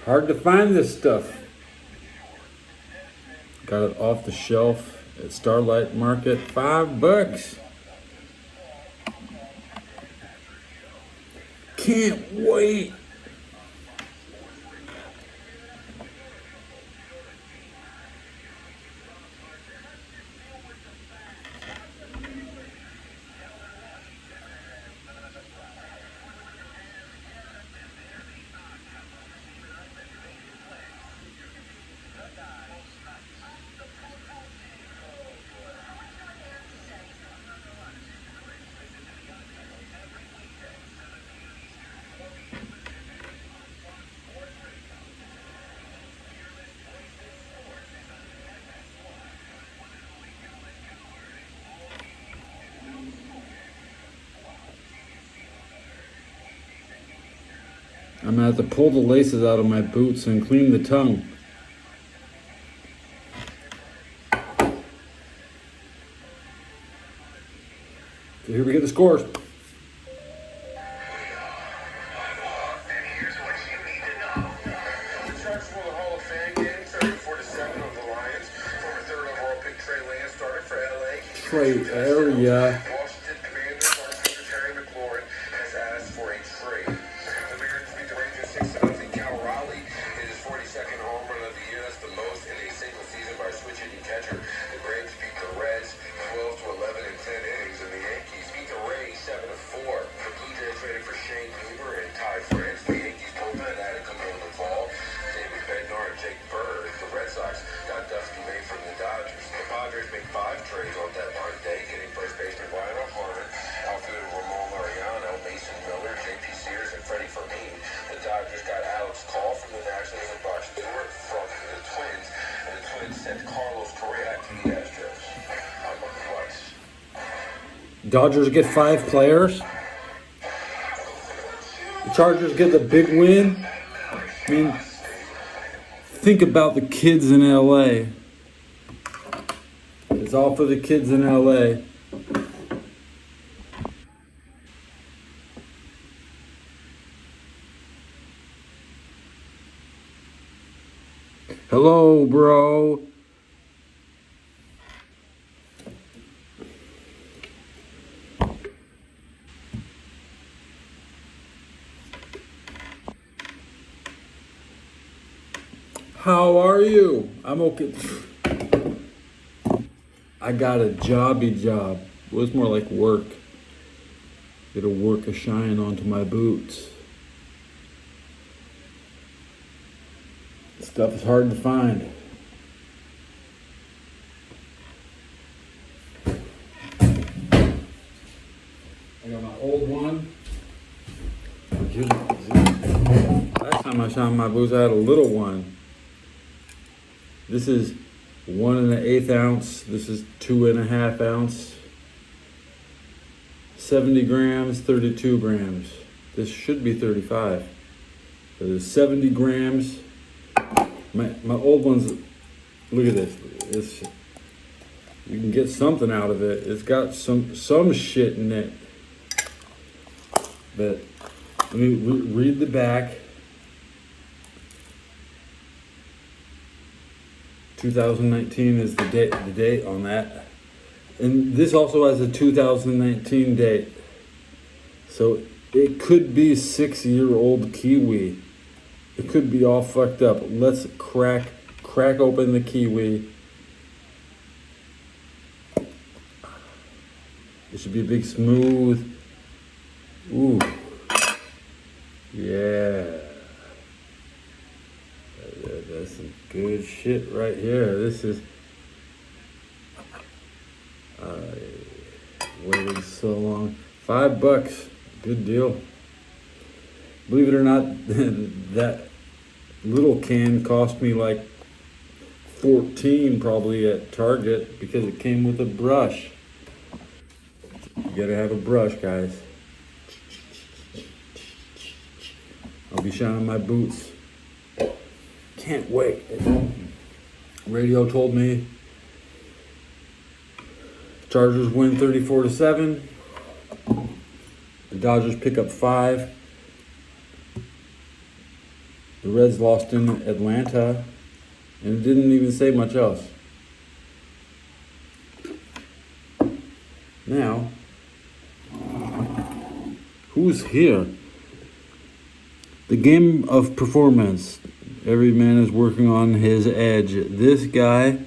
Hard to find this stuff. Got it off the shelf at Starlight Market, $5. Can't wait. I'm gonna have to pull the laces out of my boots and clean the tongue. So here we get the scores. Trey area. Dodgers get 5 players. The Chargers get the big win. I mean, think about the kids in LA. It's all for the kids in LA. Hello, bro. How are you? I'm okay. I got a jobby job. It was more like work. It'll work a shine onto my boots. Stuff is hard to find. I got my old one. Last time I shined my boots, I had a little one. This is 1 1/8 ounce. This is 2 1/2 ounce. 70 grams, 32 grams. This should be 35. But it's 70 grams. My old ones, look at this. You can get something out of it. It's got some shit in it. But let me read the back. 2019 is the date on that. And this also has a 2019 date. So it could be 6-year-old kiwi. It could be all fucked up. Let's crack open the kiwi. It should be big, smooth. Ooh. Yeah. That's some good shit right here. This is... waited so long. $5. Good deal. Believe it or not, that little can cost me like 14 probably at Target because it came with a brush. You gotta have a brush, guys. I'll be shining my boots. Can't wait. Radio told me Chargers win 34-7. The Dodgers pick up 5. The Reds lost in Atlanta, and it didn't even say much else. Now, who's here? The game of performance. Every man is working on his edge. This guy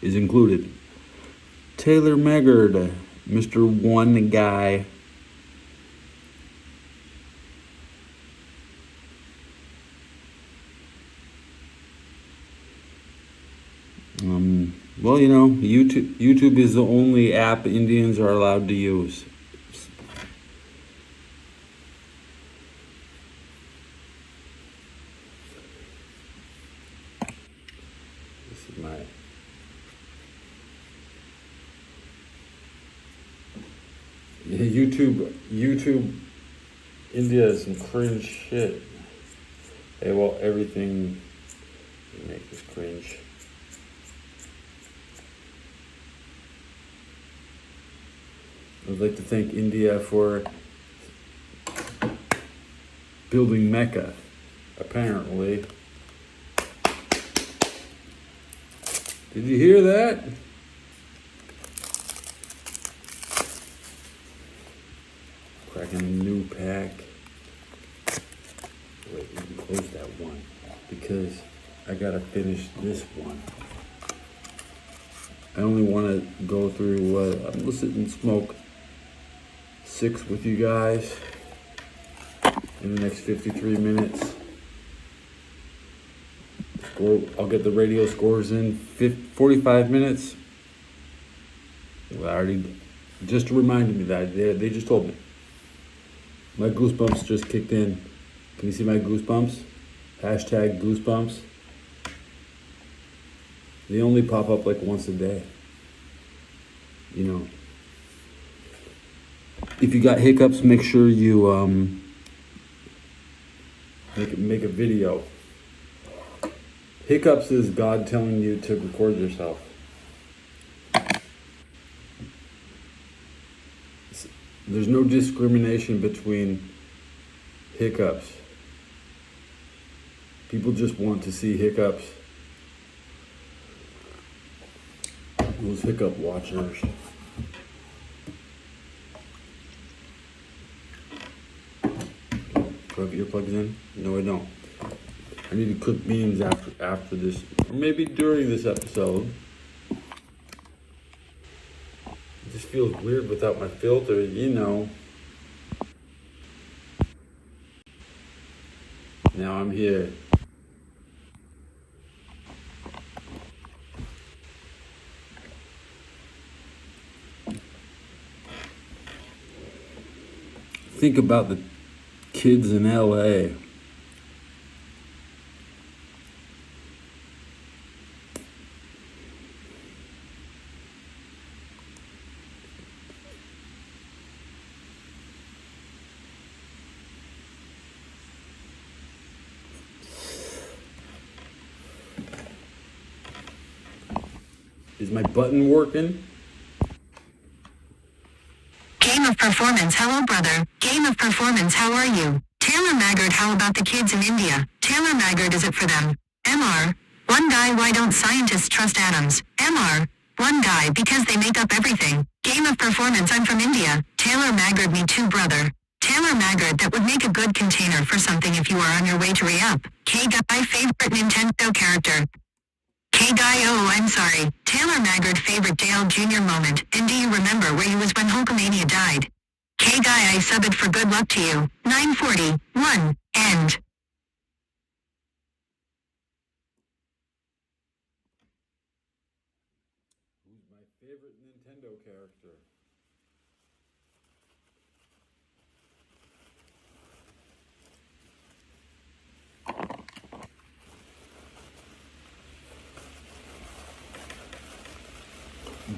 is included. Taylor Meggard, Mr. One Guy. Well, you know, YouTube is the only app Indians are allowed to use. This is my YouTube India is some cringe shit. Hey, well, everything make this cringe. I'd like to thank India for building Mecca, apparently. Did you hear that? Cracking a new pack. Wait, let me close that one because I gotta finish this one. I only want to go through, I'm gonna sit and smoke 6 with you guys in the next 53 minutes. I'll get the radio scores in 45 minutes. Well, I already just reminded me that they just told me. My goosebumps just kicked in. Can you see my goosebumps? Hashtag goosebumps. They only pop up like once a day. You know. If you got hiccups, make sure you make a video. Hiccups is God telling you to record yourself. There's no discrimination between hiccups. People just want to see hiccups. Those hiccup watchers. Do I have earplugs in? No, I don't. I need to cook beans after this, or maybe during this episode. It just feels weird without my filter, you know. Now I'm here. Think about the kids in LA. Is my button working? Game of performance. Hello, brother. Game of performance. How are you? Taylor Maggard. How about the kids in India? Taylor Maggard. Is it for them? MR. One guy. Why don't scientists trust atoms? MR. One guy. Because they make up everything. Game of performance. I'm from India. Taylor Maggard. Me too, brother. Taylor Maggard. That would make a good container for something if you are on your way to re-up. K-Guy. Favorite Nintendo character. K-Guy. Oh, I'm sorry. Taylor Maggard. Favorite Dale Jr. moment. And do you remember where you was when Hulkamania died? K-Guy. I sub it for good luck to you. 941. End. Who's my favorite Nintendo character?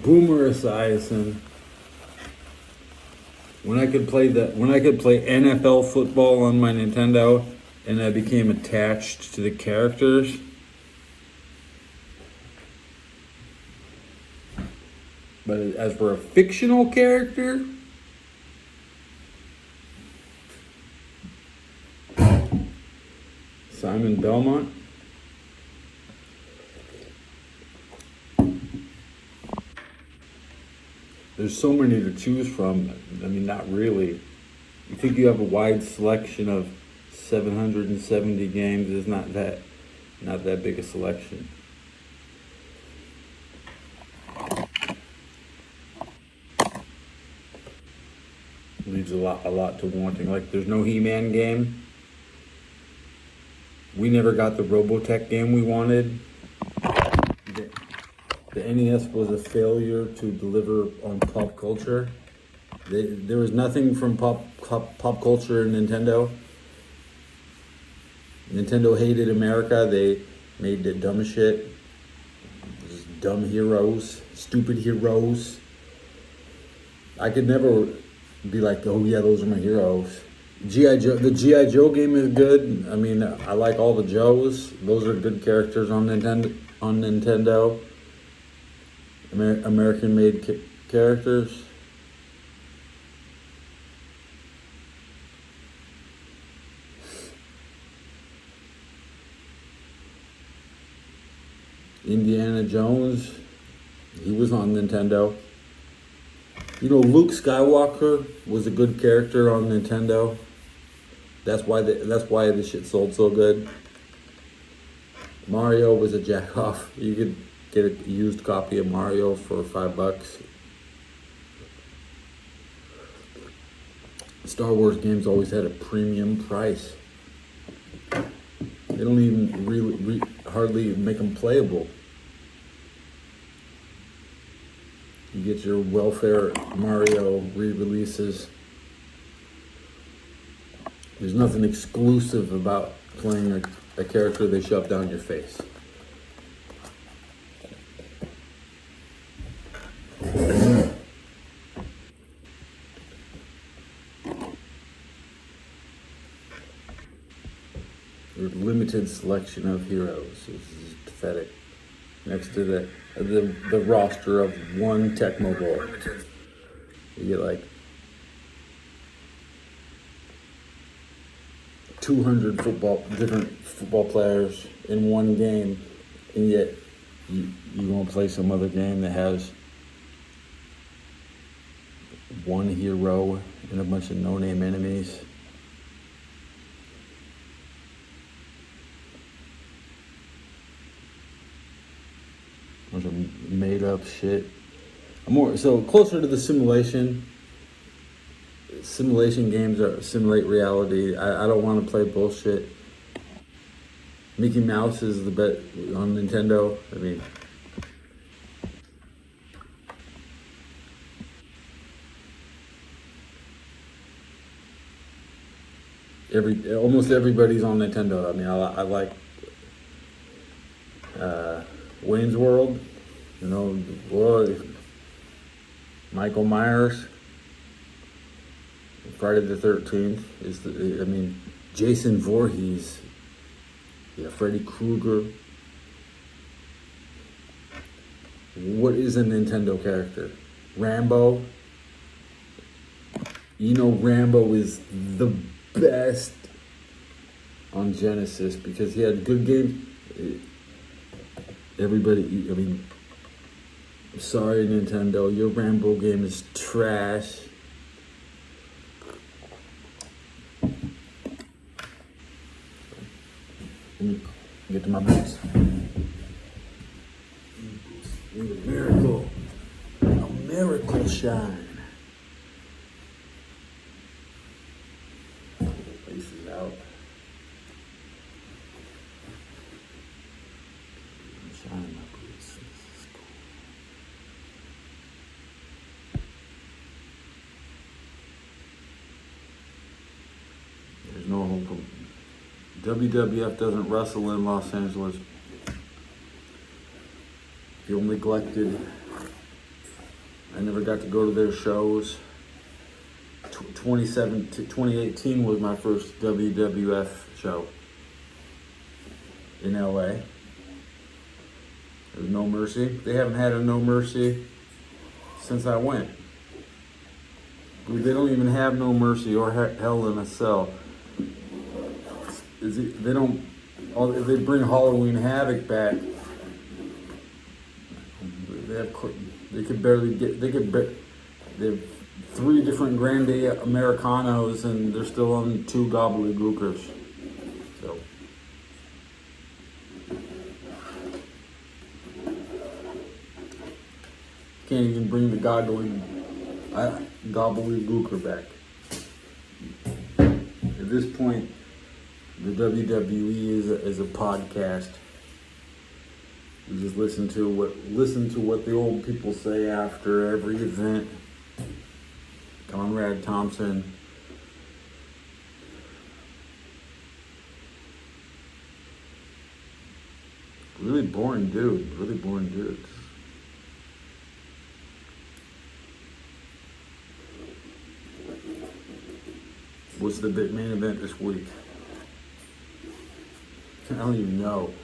Boomer Esiason. When I could play NFL football on my Nintendo, and I became attached to the characters. But as for a fictional character, Simon Belmont. There's so many to choose from. I mean, not really. You think you have a wide selection of 770 games? It's not that big a selection. Leaves a lot to wanting. Like, there's no He-Man game. We never got the Robotech game we wanted. The NES was a failure to deliver on pop culture. There was nothing from pop culture in Nintendo. Nintendo hated America. They made the dumb shit. Just dumb heroes, stupid heroes. I could never be like, oh yeah, those are my heroes. G.I. Joe, the G.I. Joe game is good. I mean, I like all the Joes. Those are good characters on Nintendo. American-made characters. Indiana Jones, he was on Nintendo. You know, Luke Skywalker was a good character on Nintendo. That's why the shit sold so good. Mario was a jack-off. You could get a used copy of Mario for $5. Star Wars games always had a premium price. They don't even really hardly make them playable. You get your welfare Mario re-releases. There's nothing exclusive about playing a character they shove down your face. There's a limited selection of heroes. This is pathetic. Next to the roster of one Tecmo Bowl. You get like 200 different football players in one game, and yet you won't play some other game that has one hero and a bunch of no-name enemies. Bunch of made-up shit. So closer to the simulation. Simulation games simulate reality. I don't want to play bullshit. Mickey Mouse is the bet on Nintendo. I mean, almost everybody's on Nintendo. I mean, I like Wayne's World. You know, Michael Myers. Friday the 13th is Jason Voorhees, Freddy Krueger. What is a Nintendo character? Rambo. You know, Rambo is the best on Genesis because he had good games. Sorry Nintendo, your Rambo game is trash. Let me get to my boots. A miracle shine. Laces out. Shine my boots. This is cool. There's no hope. WWF doesn't wrestle in Los Angeles. Feel neglected. I never got to go to their shows. 2018 was my first WWF show in LA. There's No Mercy. They haven't had a No Mercy since I went. They don't even have No Mercy or Hell in a Cell. They don't if they bring Halloween Havoc back, they could barely get. They have 3 different Grande Americanos, and they're still on 2 gobbledygookers. So. Can't even bring the gobbledygooker back. At this point, the WWE is a podcast. You just listen to what the old people say after every event. Conrad Thompson. Really boring dude. Really boring dude. What's the big main event this week? I don't even know.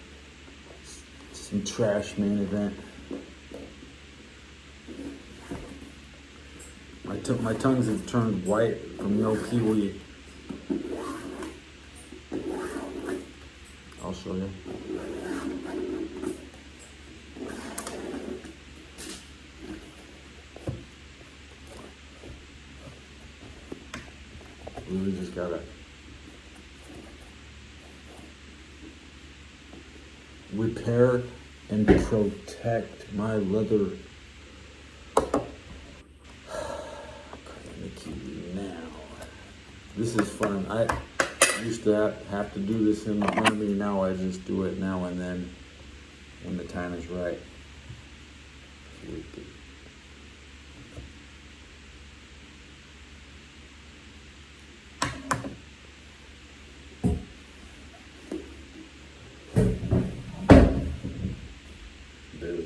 Some trash main event. My tongues have turned white from no kiwi. I'll show you. Really just gotta repair and protect my leather. Now, this is fun. I used to have to do this in front of me. Now I just do it now and then when the time is right.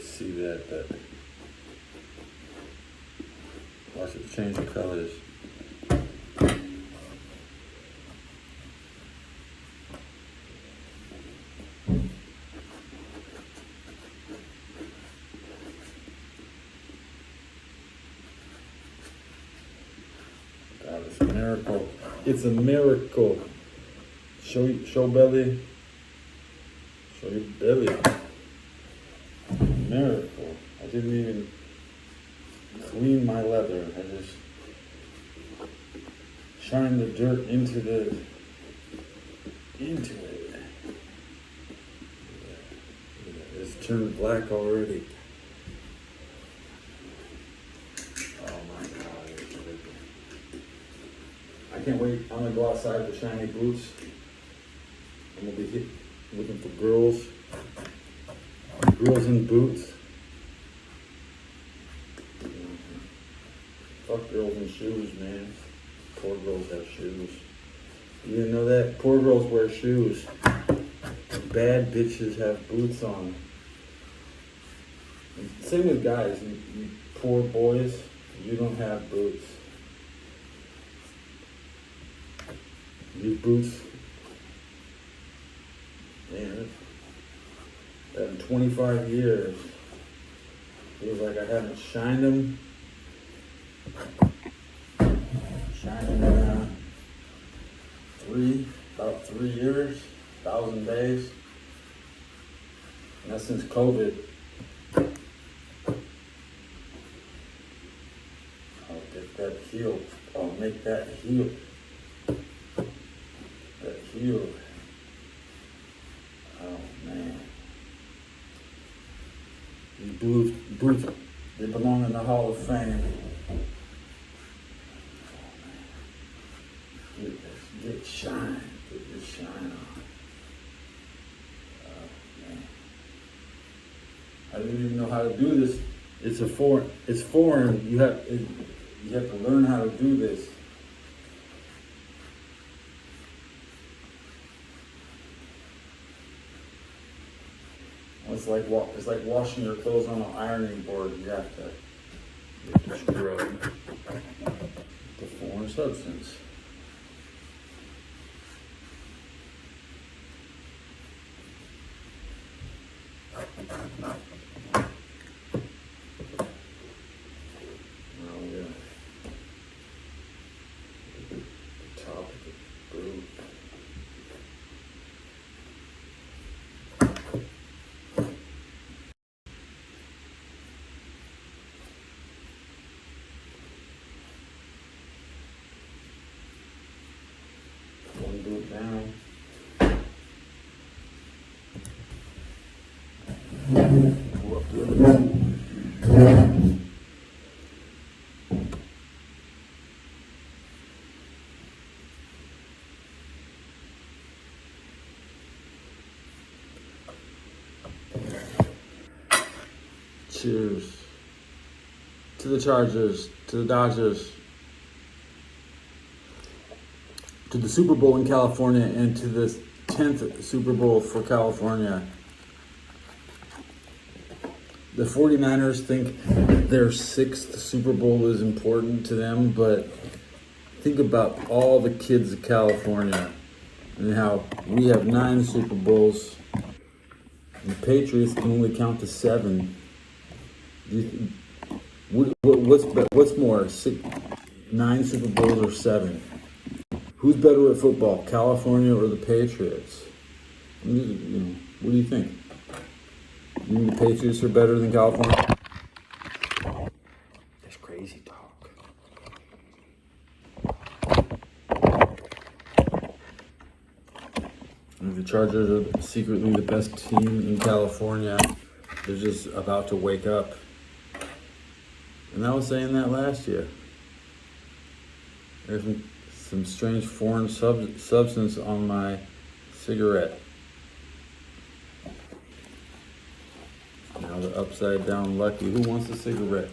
See that, but watch it change the colors. God, it's a miracle. It's a miracle. Show belly. Show your belly. Miracle. I didn't even clean my leather. I just shined the dirt into it. It's turned black already. Oh my God. I can't wait. I'm gonna go outside with shiny boots. I'm gonna be looking for girls in boots. Fuck girls in shoes, man. Poor girls have shoes. You didn't know that? Poor girls wear shoes. Bad bitches have boots on. Same with guys. You poor boys, you don't have boots. These boots, man, in 25 years, feels like I haven't shined them. Shined them about 3 years, 1,000 days. And that's since COVID. I'll get that healed. I'll make that heal. That healed. Oh man. These boots, they belong in the Hall of Fame. Get shine. Get your shine on. Oh man. I didn't even know how to do this. It's foreign. You have to learn how to do this. It's like washing your clothes on an ironing board. You have to scrub the foreign substance. Pull up the other. Cheers to the Chargers, to the Dodgers, to the Super Bowl in California, and to the 10th Super Bowl for California. The 49ers think their 6th Super Bowl is important to them, but think about all the kids of California and how we have 9 Super Bowls and the Patriots can only count to 7. What's more, 9 Super Bowls or 7? Who's better at football, California or the Patriots? What do you think? You think the Patriots are better than California? That's crazy talk. The Chargers are secretly the best team in California. They're just about to wake up. And I was saying that last year. There's some strange foreign substance on my cigarette. Now the upside down lucky. Who wants a cigarette?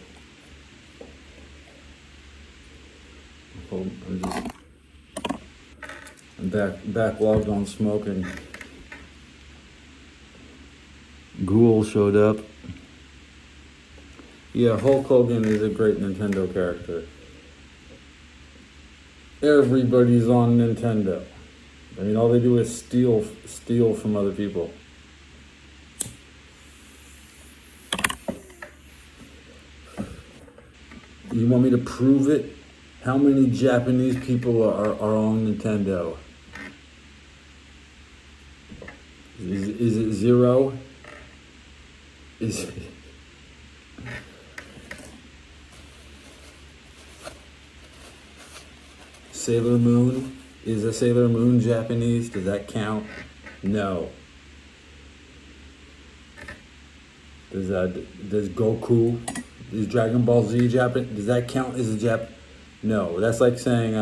I'm backlogged on smoking. Ghoul showed up. Yeah, Hulk Hogan is a great Nintendo character. Everybody's on Nintendo. I mean, all they do is steal from other people. You want me to prove it? How many Japanese people are on Nintendo? Is it 0? Is it... Sailor Moon? Is a Sailor Moon Japanese? Does that count? No. Does Goku, is Dragon Ball Z Japanese? Does that count as a Jap? No. That's like saying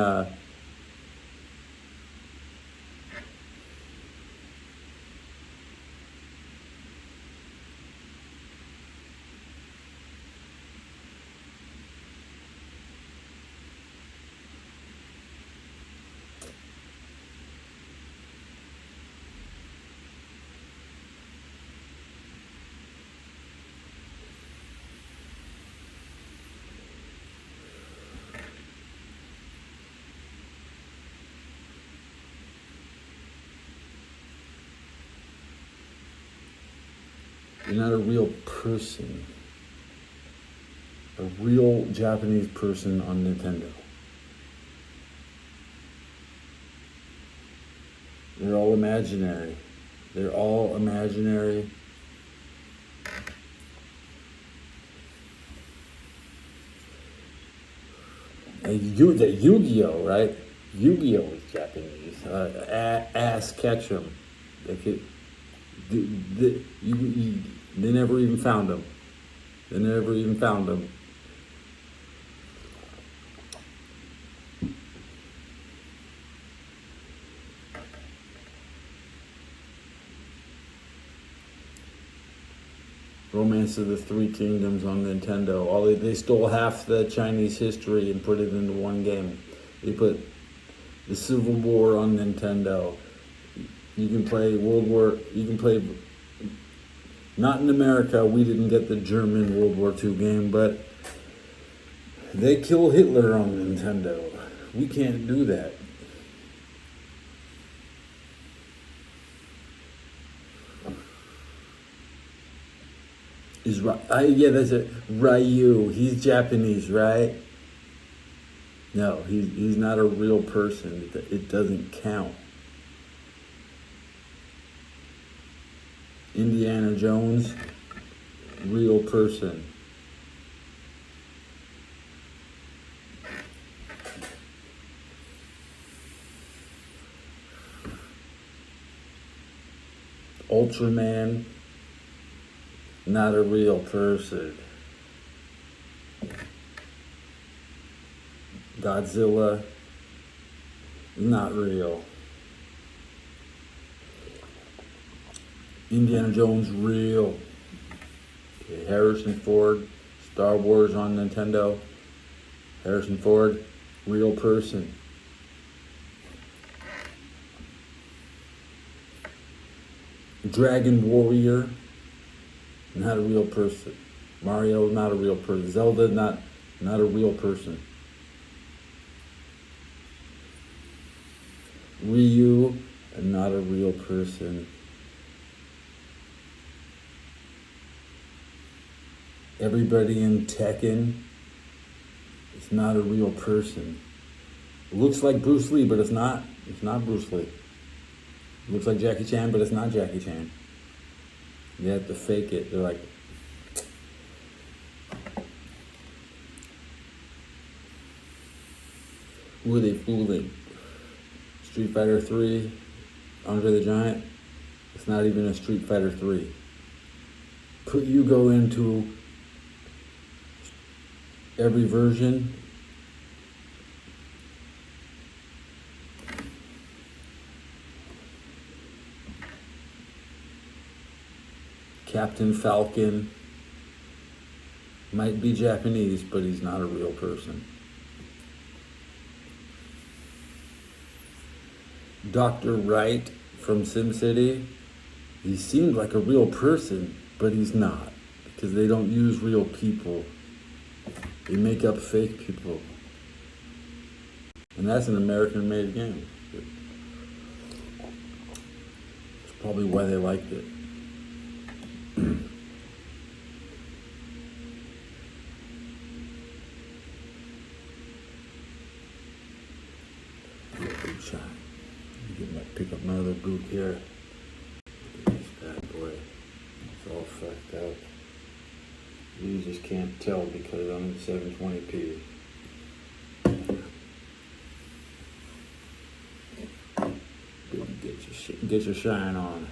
you're not a real person. A real Japanese person on Nintendo. They're all imaginary. They're all imaginary. Yu-Gi-Oh, right? Yu-Gi-Oh is Japanese. Ass Ketchum. They never even found them. They never even found them. Romance of the Three Kingdoms on Nintendo. They stole half the Chinese history and put it into one game. They put the Civil War on Nintendo. You can play not in America, we didn't get the German World War II game, but they kill Hitler on Nintendo. We can't do that. Yeah, that's it. Ryu. He's Japanese, right? No, he's not a real person. It doesn't count. Indiana Jones, real person. Ultraman, not a real person. Godzilla, not real. Indiana Jones, real. Okay, Harrison Ford, Star Wars on Nintendo. Harrison Ford, real person. Dragon Warrior, not a real person. Mario, not a real person. Zelda, not a real person. Ryu, not a real person. Everybody in Tekken is not a real person. It looks like Bruce Lee, but it's not. It's not Bruce Lee. It looks like Jackie Chan, but it's not Jackie Chan. You have to fake it. They're like, who are they fooling? Street Fighter 3, Andre the Giant, it's not even a Street Fighter 3. Put Yugo into every version, Captain Falcon might be Japanese, but he's not a real person. Dr. Wright from SimCity, he seemed like a real person, but he's not, because they don't use real people. They make up fake people. And that's an American-made game. That's probably why they liked it. Big shot. Pick up my other boot here. Look at this bad boy. It's all fucked up. You just can't tell because I'm in 720p. Get your shine on.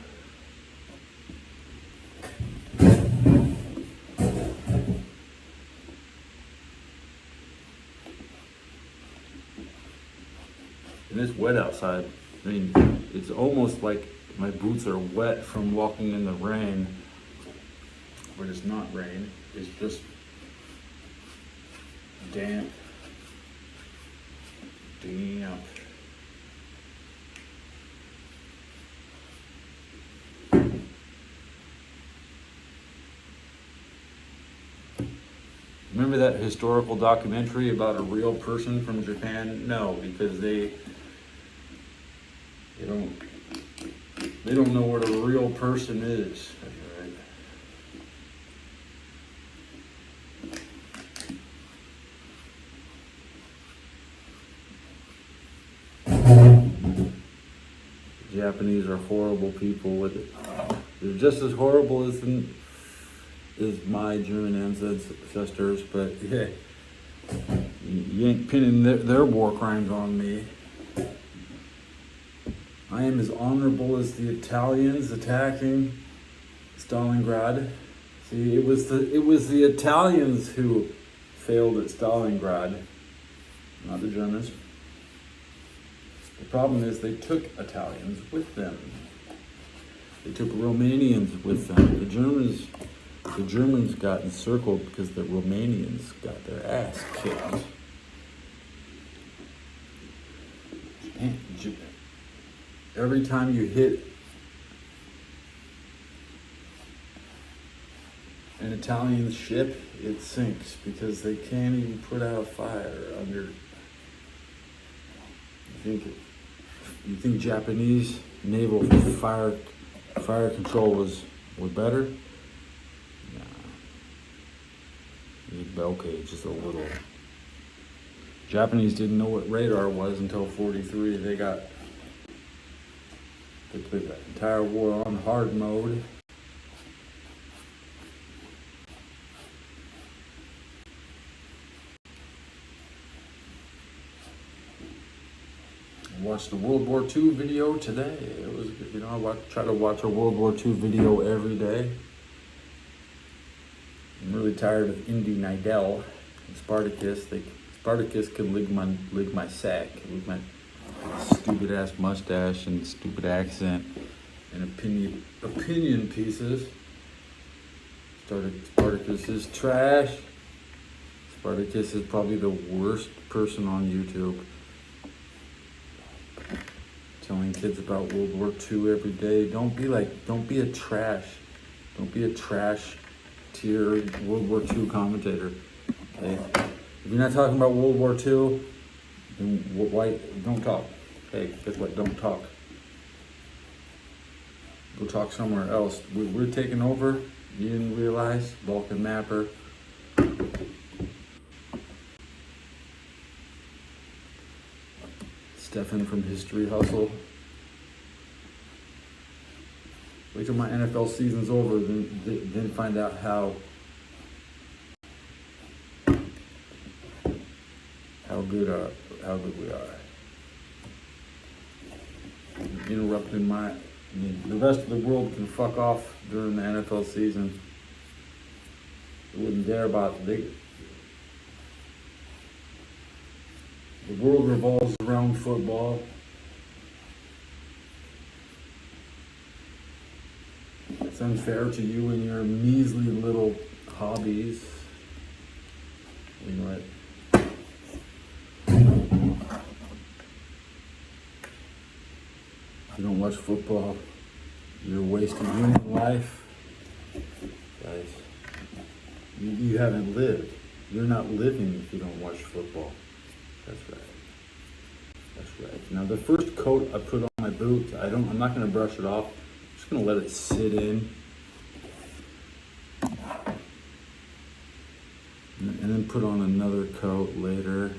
And it's wet outside. I mean, it's almost like my boots are wet from walking in the rain, but it's not rain, it's just damp. Damp. Remember that historical documentary about a real person from Japan? No, because they don't know what a real person is. Japanese are horrible people with it. They're just as horrible as my German ancestors, but yeah, you ain't pinning their war crimes on me. I am as honorable as the Italians attacking Stalingrad. See, it was the Italians who failed at Stalingrad, not the Germans. The problem is they took Italians with them. They took Romanians with them. The Germans got encircled because the Romanians got their ass kicked. Every time you hit an Italian ship, it sinks because they can't even put out a fire under. You think Japanese naval fire control was better? Nah. Okay, just a little. Japanese didn't know what radar was until 43. They put that entire war on hard mode. I watched the World War II video today. It was, I try to watch a World War II video every day. I'm really tired of Indy Nidell and Spartacus. Spartacus can lick my sack, lick my stupid ass mustache and stupid accent and opinion pieces. Spartacus is trash. Spartacus is probably the worst person on YouTube. Telling kids about World War II every day. Don't be a trash tier World War II commentator. Okay? If you're not talking about World War II, then why don't talk? Hey, guess what? Don't talk. Go talk somewhere else. We're taking over. You didn't realize? Vulcan Mapper. Stefan from History Hustle. Wait till my NFL season's over, then find out how good we are. Interrupting the rest of the world can fuck off during the NFL season. They wouldn't dare about the world revolves around football. It's unfair to you and your measly little hobbies. You know what? If you don't watch football, you're wasting human life. Guys, you haven't lived. You're not living if you don't watch football. That's right. That's right. Now the first coat I put on my boots, I'm not gonna brush it off. I'm just gonna let it sit in. And then put on another coat later.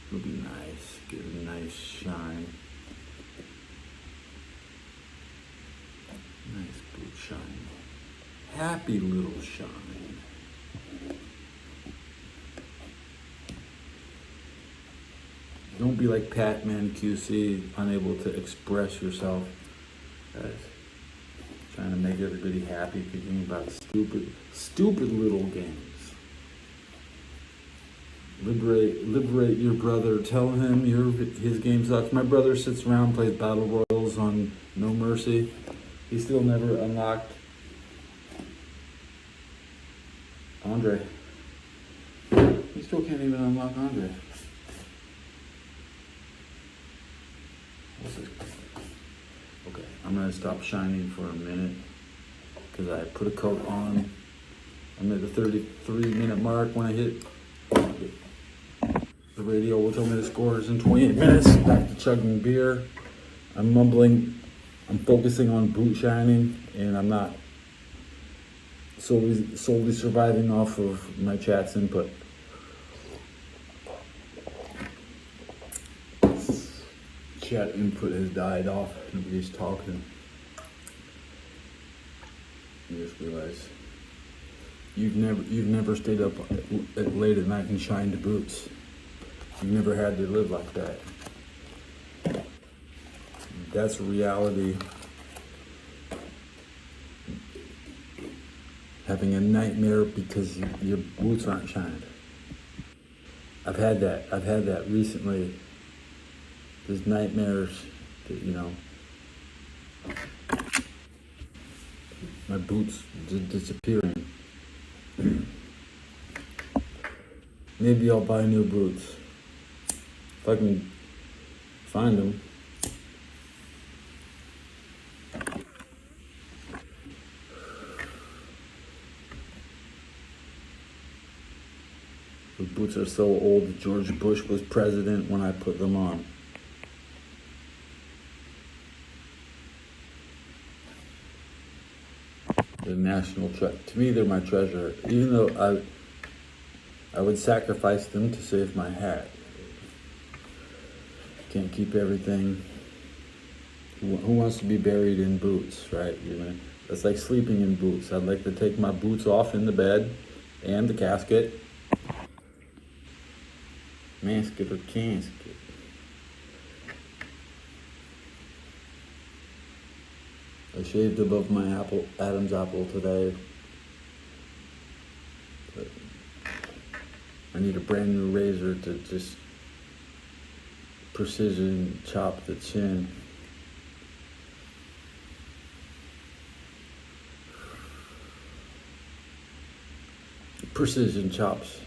It'll be nice. Get a nice shine. Nice boot shine. Happy little shine. Don't be like Patman QC, unable to express yourself. Guys, trying to make everybody happy, thinking about stupid little games. Liberate your brother. Tell him his game sucks. My brother sits around, plays battle royals on No Mercy. He still never unlocked Andre. He still can't even unlock Andre. Okay, I'm gonna stop shining for a minute because I put a coat on. I'm at the 33-minute mark. When I hit the radio will tell me the score is in 28 minutes. Back to chugging beer. I'm mumbling. I'm focusing on boot shining, and I'm not solely surviving off of my chat's input. Chat input has died off. Nobody's talking. You just realize you've never stayed up late at night and shined boots. You've never had to live like that. That's reality. Having a nightmare because your boots aren't shined. I've had that recently. There's nightmares that, my boots disappearing. Maybe I'll buy new boots. If I can find them. The boots are so old that George Bush was president when I put them on. The national treasure. To me, they're my treasure. Even though I would sacrifice them to save my hat. Can't keep everything. Who wants to be buried in boots, right? That's like sleeping in boots. I'd like to take my boots off in the bed and the casket. Masket or casket. I shaved above my Adam's apple today. But I need a brand new razor to just precision chop the chin. Precision chops.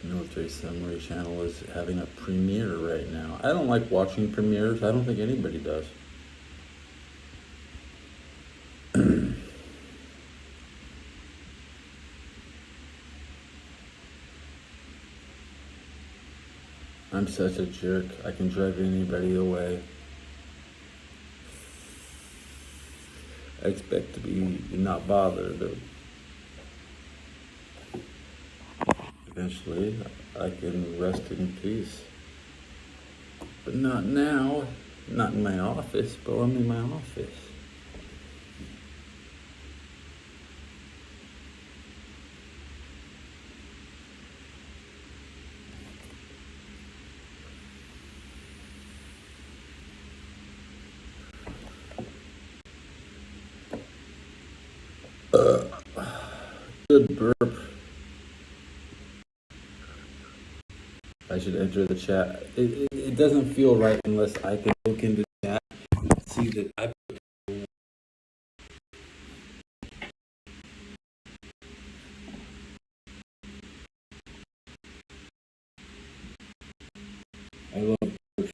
Military Summary Channel is having a premiere right now. I don't like watching premieres. I don't think anybody does. I'm such a jerk. I can drive anybody away. I expect to be not bothered. Eventually, I can rest in peace. But not now. Not in my office, but I'm in my office. Good burp. I should enter the chat. It doesn't feel right unless I can look into the chat and see that I put. I love burps.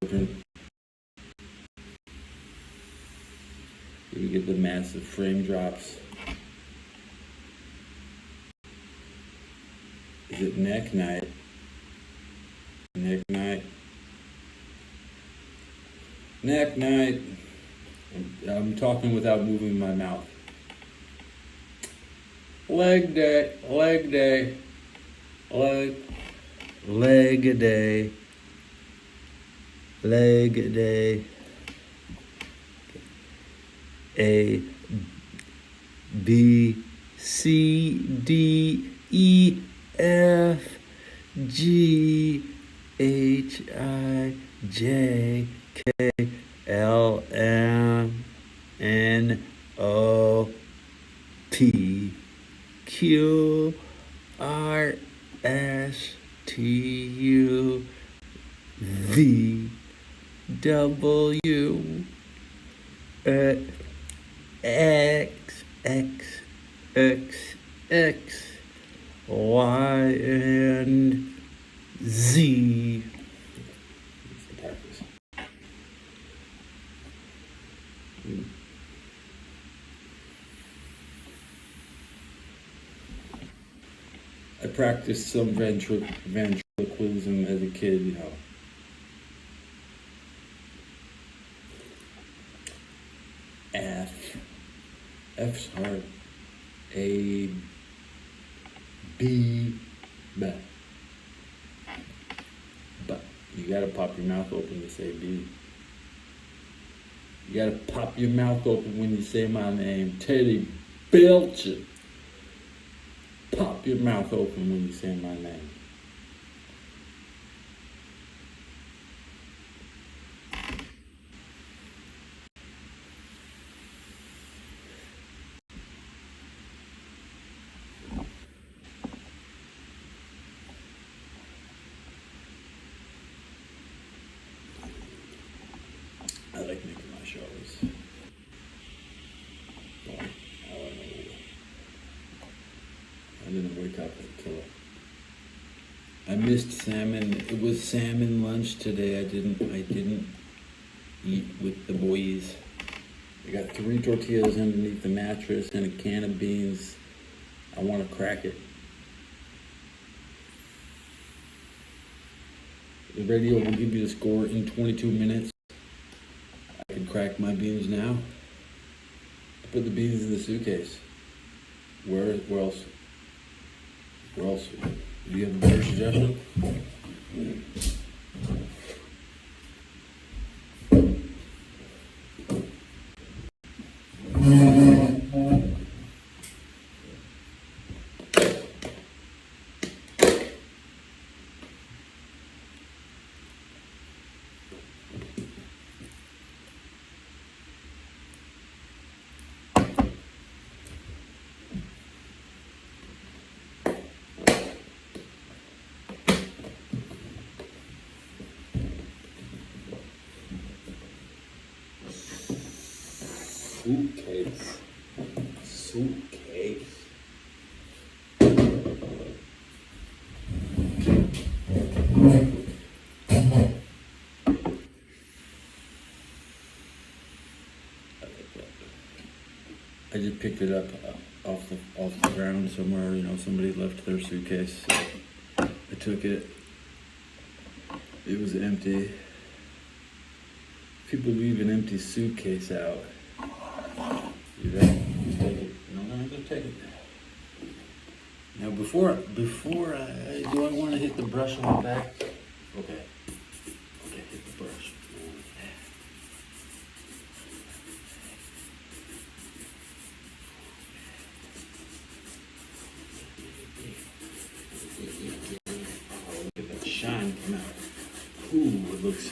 Okay. We get the massive frame drops. Is it neck night? Neck night. Neck night. I'm talking without moving my mouth. Leg day. Leg day. Leg day. Leg day. A B C D E F G H I J K L M N O P Q R S T U V W X X X X Y and Z. Practice. I practiced some ventriloquism as a kid, you know. F's hard. A, B, B. But you gotta pop your mouth open to say B. You gotta pop your mouth open when you say my name, Teddy Belcher. Pop your mouth open when you say my name. I like making my shows. But I didn't wake up until I missed salmon. It was salmon lunch today. I didn't eat with the boys. I got 3 tortillas underneath the mattress and a can of beans. I want to crack it. The radio will give you the score in 22 minutes. I can crack my beans now. I put the beans in the suitcase. Where else? Where else? Do you have a better suggestion? suitcase. Suitcase. I just picked it up off the ground somewhere. You know, somebody left their suitcase. So I took it. It was empty. People leave an empty suitcase out. You ready? Take it. No, I'm gonna take it. Now, before I do I want to hit the brush on the back? Okay. Okay, hit the brush. Oh, look at that shine come out. Ooh, it looks.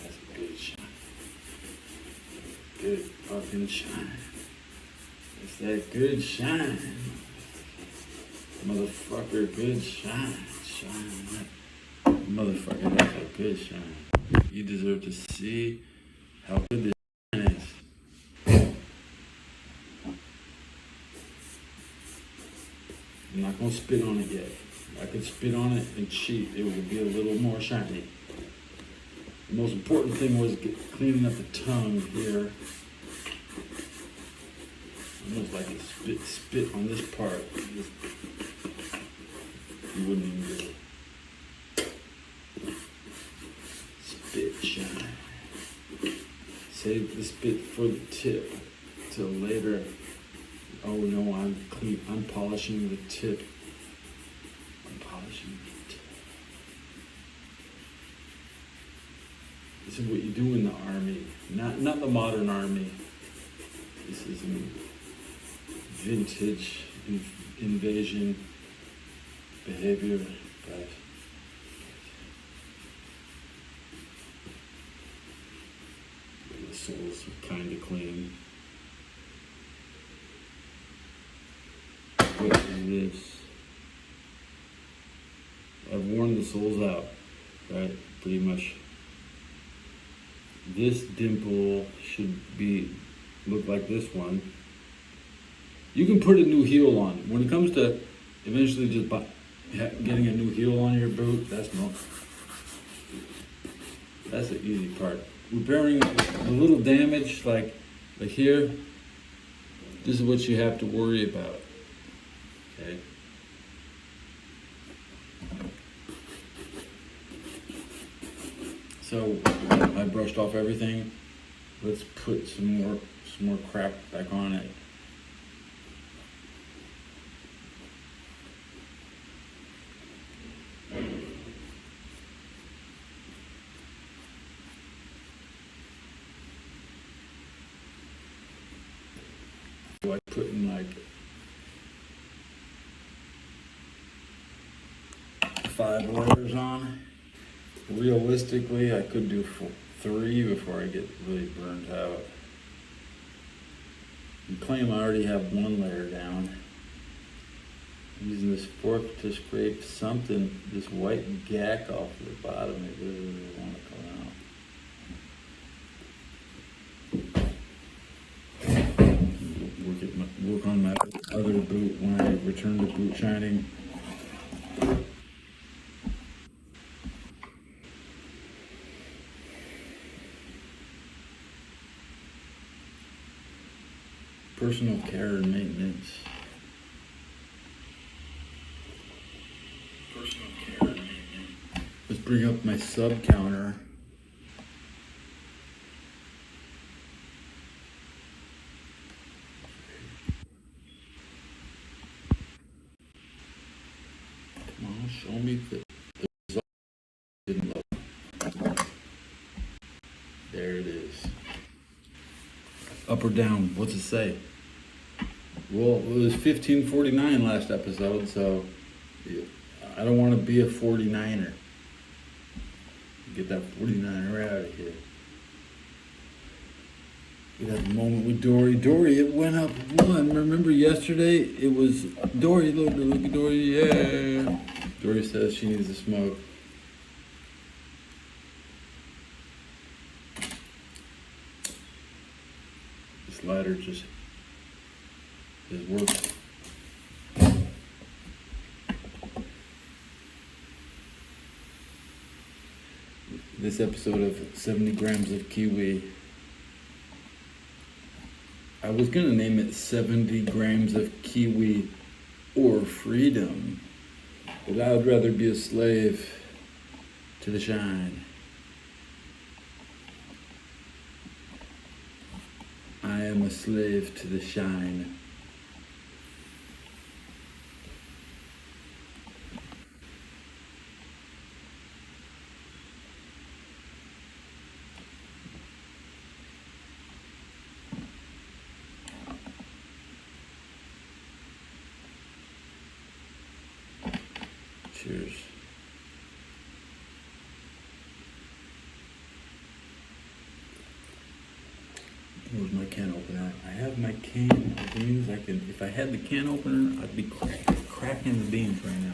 That's a good shine. Good fucking shine. It's that good shine. Motherfucker, good shine. Shine. Motherfucker, that's a good shine. You deserve to see how good this shine is. I'm not gonna spit on it yet. If I could spit on it and cheat, it would be a little more shiny. The most important thing was cleaning up the tongue here. Almost like a spit on this part. You wouldn't even do it. Spit shine. Save the spit for the tip till later. Oh no, I'm polishing the tip. I'm polishing the tip. This is what you do in the army. Not the modern army. This is an vintage invasion behavior, guys. The soles are kind of clean. What is this? I've worn the soles out, right? Pretty much. This dimple should look like this one. You can put a new heel on. When it comes to eventually just getting a new heel on your boot, that's the easy part. Repairing a little damage like here, this is what you have to worry about. Okay. So I brushed off everything. Let's put some more crap back on it. Like putting like 5 layers on. Realistically, I could do 3 before I get really burnt out. You claim I already have 1 layer down. I'm using this fork to scrape this white gack off the bottom. It really want to come out. Work on my other boot when I return to boot shining. Personal care and maintenance. Personal care and maintenance. Let's bring up my sub counter. Come on, show me the result. Didn't look. There it is. Up or down? What's it say? Well, it was 1549 last episode, so I don't want to be a 49er. Get that 49er out of here. We had a moment with Dory. Dory, it went up 1. Remember yesterday? It was Dory. Look at Dory. Yeah. Dory says she needs to smoke. This ladder just is working. This episode of 70 grams of kiwi, I was gonna name it 70 grams of kiwi or freedom, but I would rather be a slave to the shine. I am a slave to the shine. Cheers. Where's my can opener? I have my can of beans. If I had the can opener, I'd be cracking the beans right now.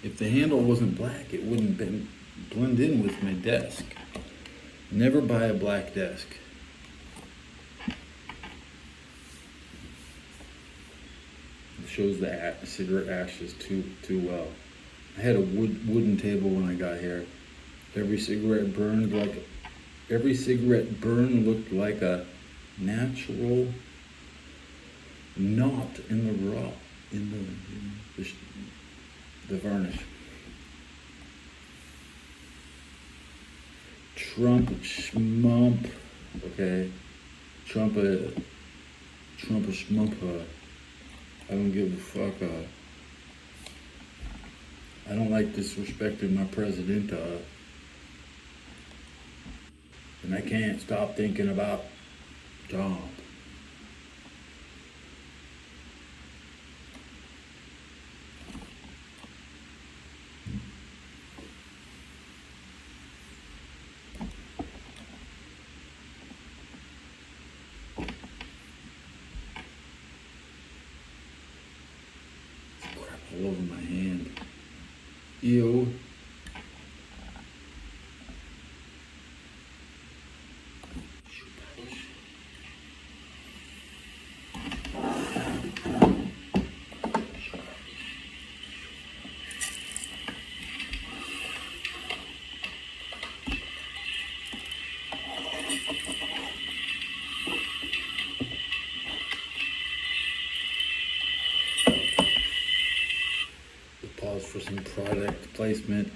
If the handle wasn't black, it wouldn't blend in with my desk. Never buy a black desk. It shows the cigarette ashes too well. I had a wooden table when I got here. Every cigarette burn looked like a natural knot in the varnish. Trump schmump, okay. Trump a schmump. I don't give a fuck. I don't like disrespecting my president. And I can't stop thinking about Trump. Crap all over my hand. Ew. Pause for some product placement.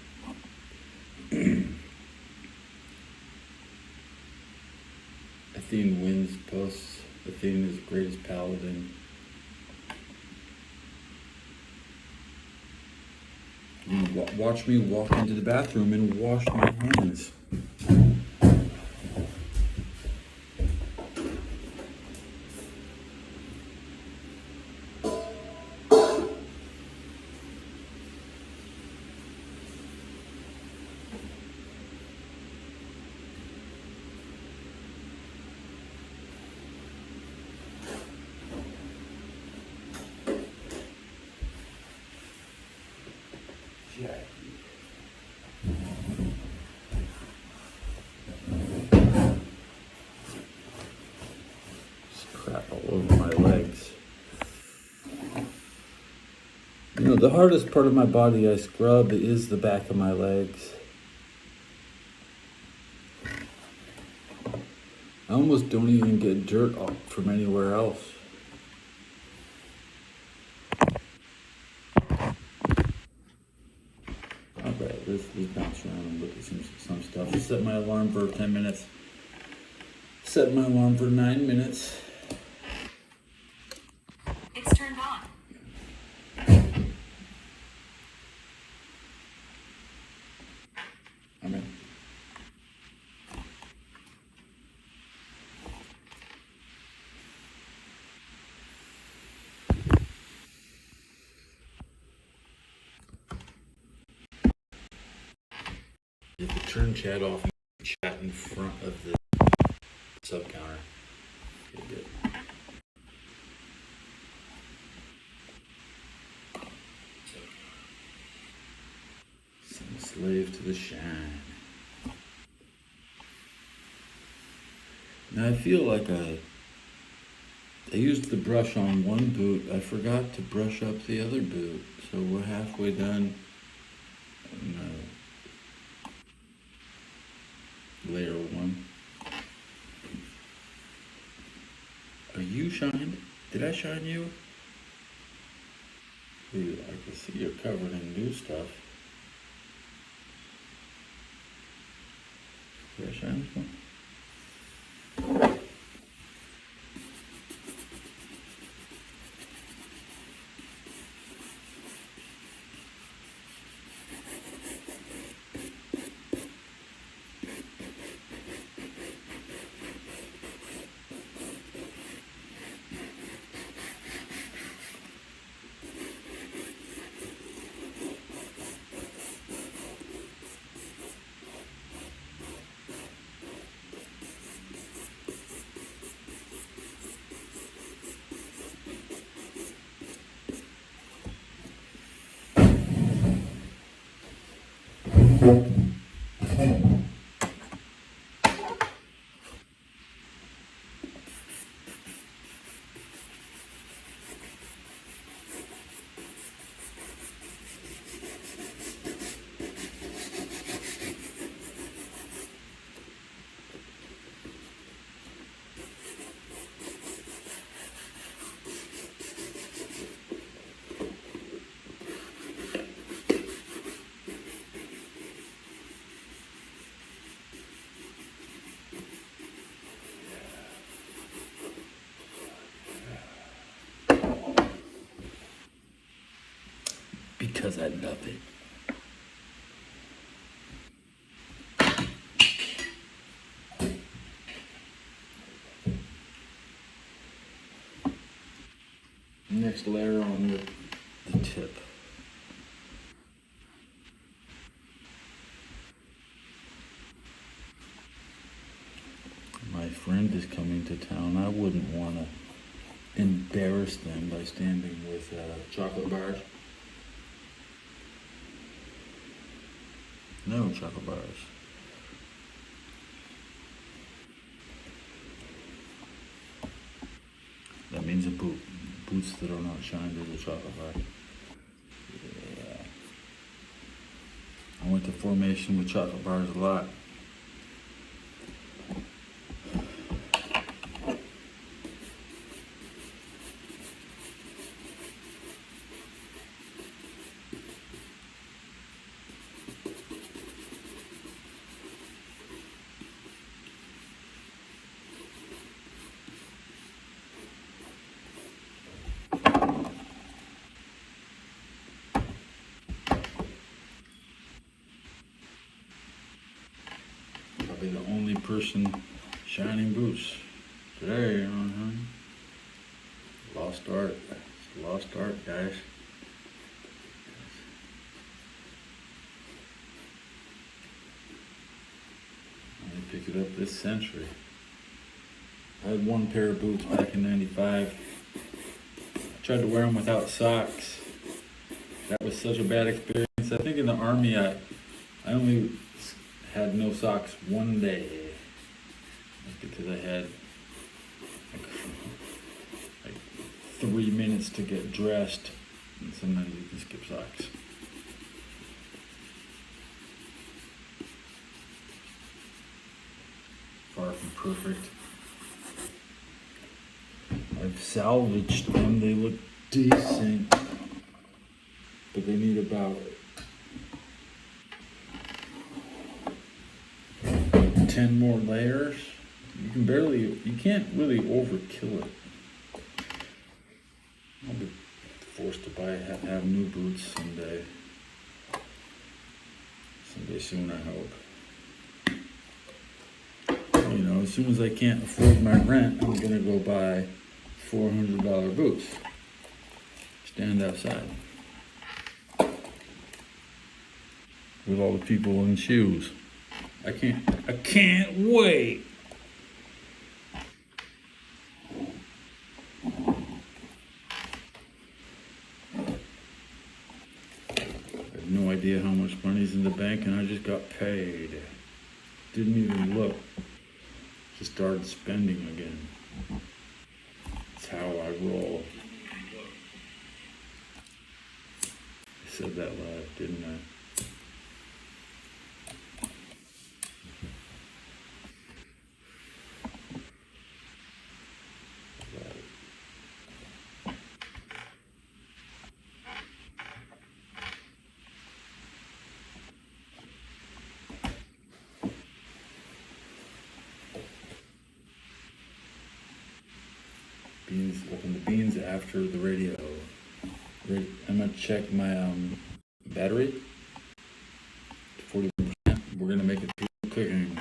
Athene wins posts. Athene is the greatest paladin. Watch me walk into the bathroom and wash my hands. Crap all over my legs. You know, the hardest part of my body I scrub is the back of my legs. I almost don't even get dirt up from anywhere else. Okay, let's bounce around and look at some stuff. Set my alarm for 10 minutes. Set my alarm for 9 minutes. It's turned on. I'm in. You have to turn chat off and chat in front of the sub counter. Okay, good. Some slave to the shine. And I feel like I used the brush on one boot. I forgot to brush up the other boot. So we're halfway done. Layer one. Are you shined? Did I shine you? Ooh, I can see you're covered in new stuff. Did I shine this one? Because I love it. Next layer on the tip. My friend is coming to town. I wouldn't want to embarrass them by standing with chocolate bars. No chocolate bars. That means a boot. Boots that are not shined as a chocolate bar. Yeah. I went to formation with chocolate bars a lot. Probably the only person shining boots today. Lost art. It's lost art, guys. I didn't pick it up this century. I had one pair of boots back in '95. I tried to wear them without socks. That was such a bad experience. I think in the Army, I only had no socks one day. That's because I had like 3 minutes to get dressed, and sometimes you can skip socks. Far from perfect. I've salvaged them. They look decent, but they need about 10 more layers. You can't really overkill it. I'll be forced to have new boots someday. Someday soon, I hope. You know, as soon as I can't afford my rent, I'm gonna go buy $400 boots. Stand outside with all the people in shoes. I can't wait. I have no idea how much money's in the bank, and I just got paid. Didn't even look. to start spending again. That's how I roll. I said that live, didn't I? Beans, open the beans after the radio. I'm gonna check my battery to 41%. We're gonna make it through cooking.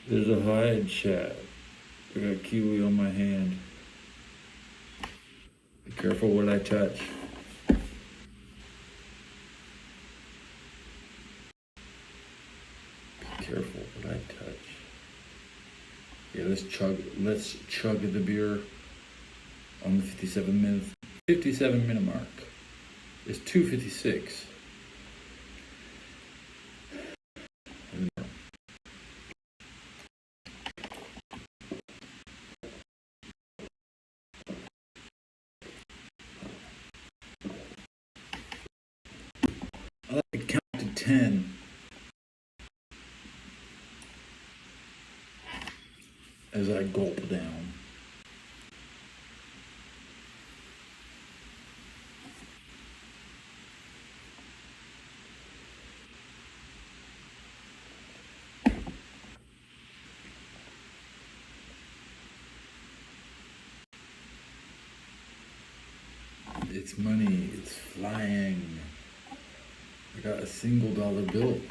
There's a hide chat. I got kiwi on my hand. Be careful what I touch. Careful what I touch. Yeah, let's chug the beer on the 57 minute mark. It's 2:56. I like to count to 10. As I gulp down. It's money, it's flying. I got a $1 bill.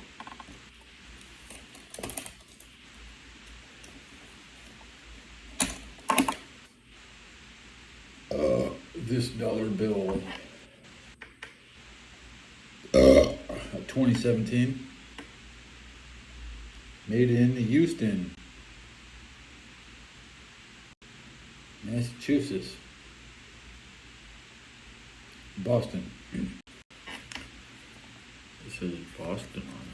This dollar bill, 2017, made in Houston, Massachusetts, Boston. It says Boston on it.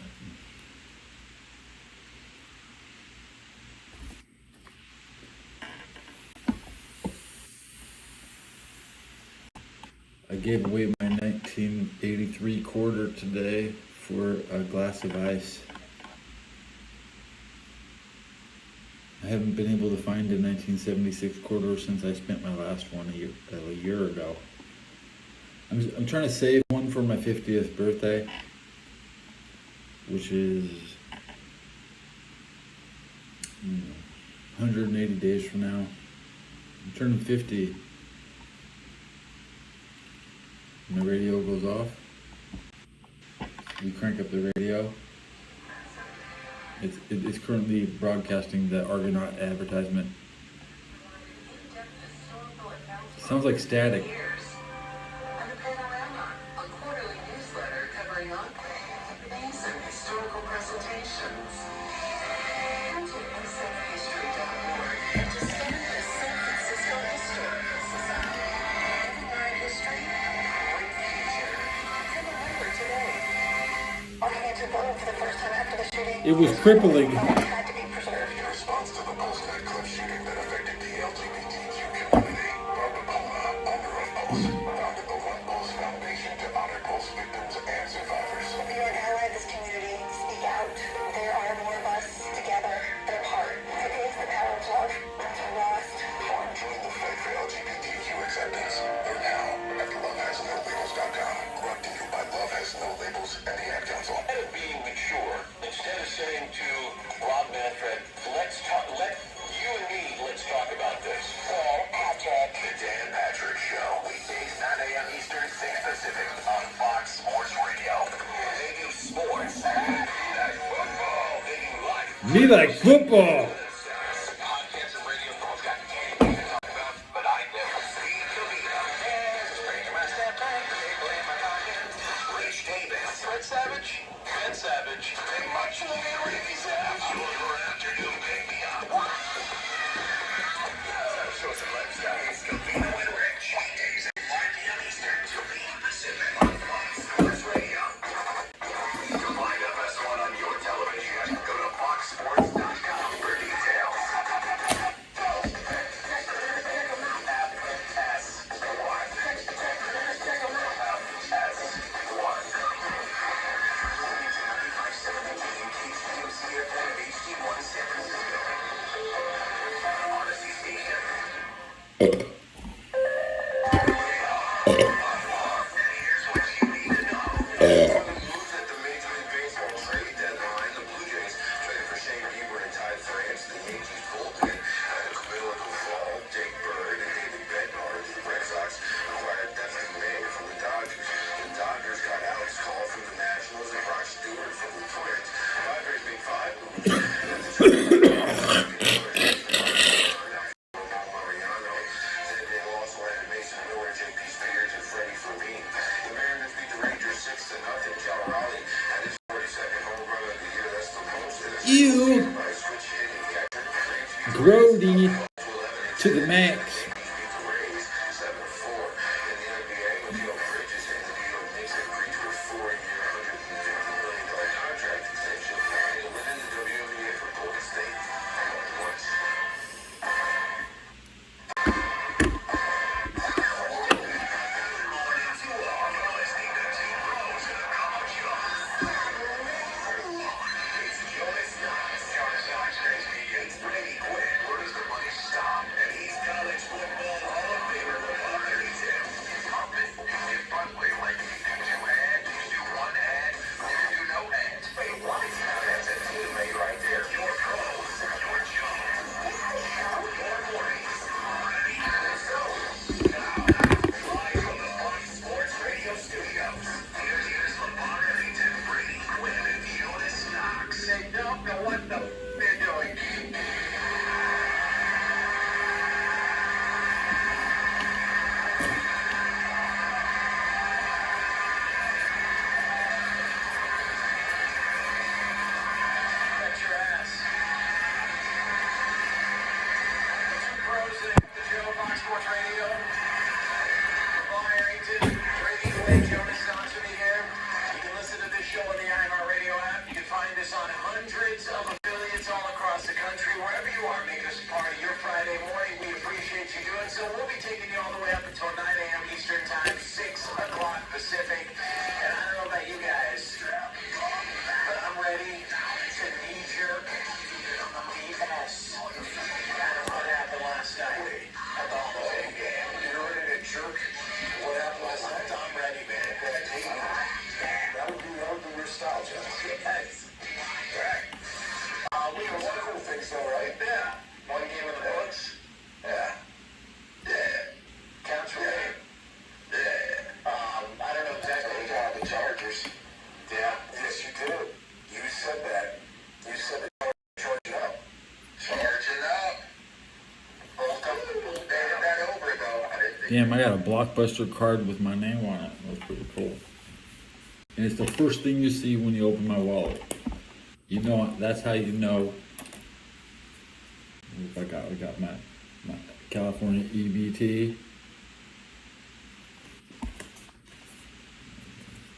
I gave away my 1983 quarter today for a glass of ice. I haven't been able to find a 1976 quarter since I spent my last one a year ago. I'm trying to save one for my 50th birthday, which is 180 days from now. I'm turning 50. And the radio goes off. We crank up the radio. It's currently broadcasting the Argonaut advertisement. Sounds like static. It was crippling. In response to the post-night club shooting that affected the LGBTQ community, Barbara Palma, owner of Pulse, founded the One Pulse Foundation to honor Pulse victims and survivors. If you're an ally of this community, speak out. There are more of us together than apart. It is the power of love to lost. Join the fight for LGBTQ acceptance. Learn how at lovehasnolabels.com. Brought to you by Love Has No Labels and the Ad Council. Instead of being mature, instead of saying to Rob Manfred, let's talk about this. Paul Patrick. The Dan Patrick Show. Weekdays 9 a.m. Eastern, 6 Pacific on Fox Sports Radio. They do sports. That's football. They do life. Me like football. Podcasts and radio folks got anything to talk about, but I never see the leader. Straight to my step back, nickel in my pocket. Rich Davis. Fred Savage. Hey, Macho Man Ricky Savage. Your afternoon, pick me up. Shows and lifestyle. Scovino and Rich. Weekdays at 5 p.m. Eastern, 2 p.m. Pacific on Fox Sports Radio. To find us Ew. Grody to the max. So we'll be taking you all the way up until 9 a.m. Eastern Time, 6 o'clock Pacific. And I don't know about you guys, but I'm ready to knee-jerk BS. Kind of what happened last night at the Hall of Fame game. You're ready to jerk what happened last night? I'm ready, man. That would be your style, Jeff. Yes. Right. We have wonderful things, though, right? Yeah. One game in the books. Yeah. Counts for me. I don't know exactly how the Chargers. Yeah, yes, you did. You said that. You said the Chargers up. Charging up. They had that over, though. Damn, I got a Blockbuster card with my name on it. That's pretty cool. And it's the first thing you see when you open my wallet. You know, that's how you know. I got my California EBT.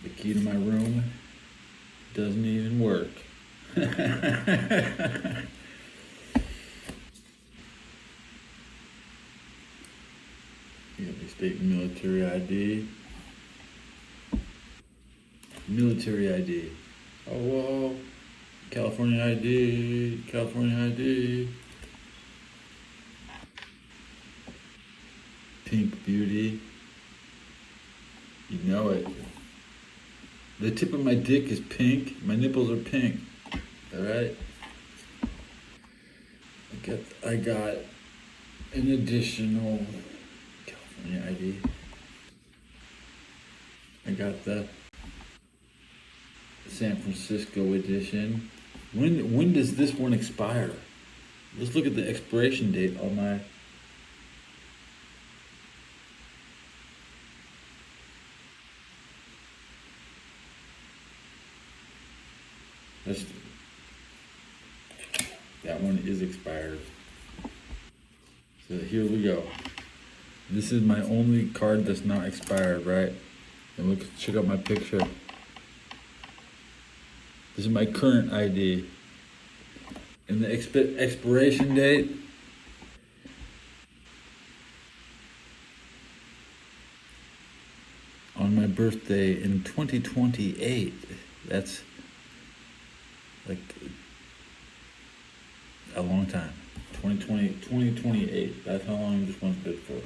The key to my room doesn't even work. You got the state military ID. Military ID. Oh, whoa. California ID. California ID. Pink beauty. You know it. The tip of my dick is pink. My nipples are pink. Alright? I got an additional California ID. I got the San Francisco edition. When does this one expire? Let's look at the expiration date on my. That one is expired. So here we go. This is my only card that's not expired, right? And look, check out my picture. This is my current ID. And the expiration date, on my birthday in 2028. That's like a long time. 2028. That's how long this one's good for.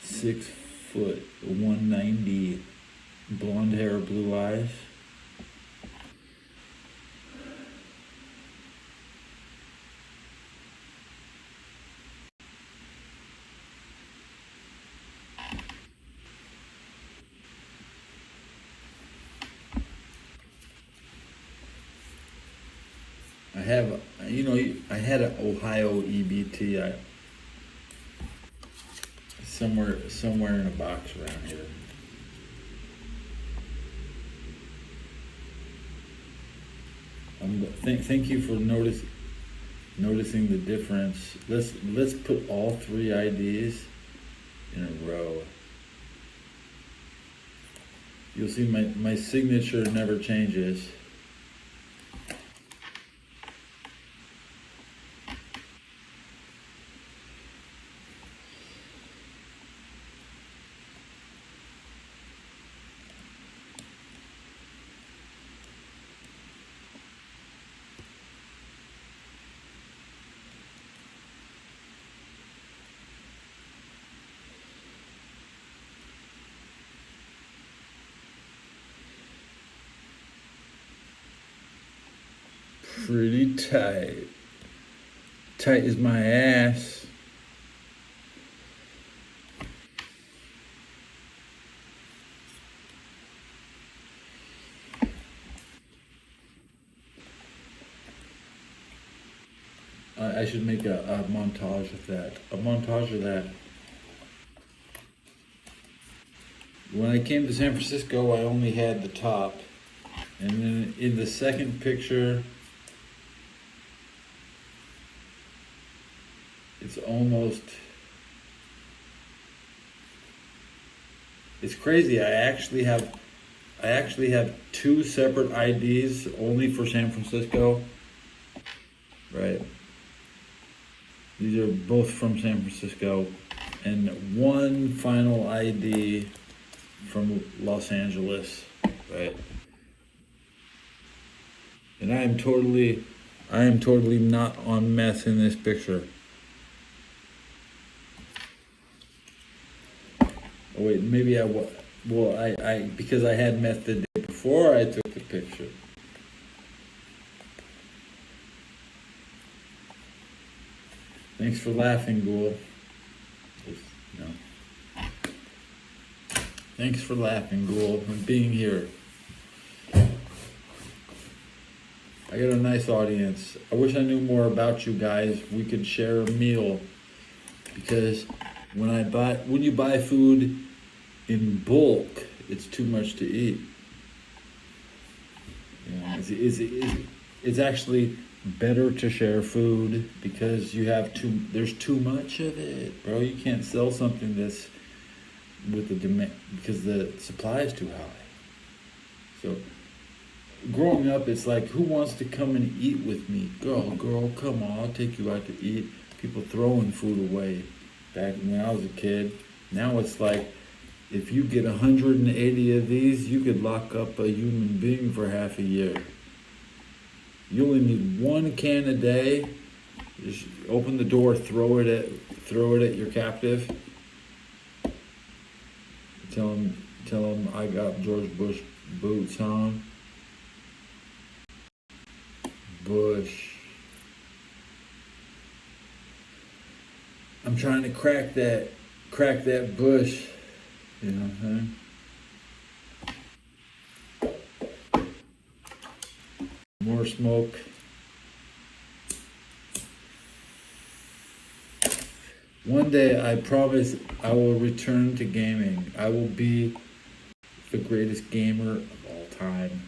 6 foot, 190, blonde hair, blue eyes. I had an Ohio EBT. Somewhere in a box around here. Thank you for noticing the difference. Let's put all three IDs in a row. You'll see my signature never changes. Pretty tight. Tight as my ass. I should make a montage of that. A montage of that. When I came to San Francisco, I only had the top. And then in the second picture, it's crazy. I actually have two separate IDs only for San Francisco. Right. These are both from San Francisco, and one final ID from Los Angeles, right? And I am totally not on meth in this picture. Oh wait, maybe I was. Well, I because I had meth the day before I took the picture. Thanks for laughing, Ghoul. No. Thanks for laughing, Ghoul, and being here. I got a nice audience. I wish I knew more about you guys. We could share a meal. Because when you buy food in bulk, it's too much to eat. You know, it's actually better to share food because there's too much of it, bro. You can't sell something that's with the demand because the supply is too high. So growing up, it's like, who wants to come and eat with me? Girl, come on, I'll take you out to eat. People throwing food away back when I was a kid. Now it's like, if you get 180 of these, you could lock up a human being for half a year. You only need one can a day. Just open the door, throw it at your captive. Tell him I got George Bush boots on. Bush. I'm trying to crack that bush. You know what I'm saying? More smoke. One day, I promise, I will return to gaming. I will be the greatest gamer of all time.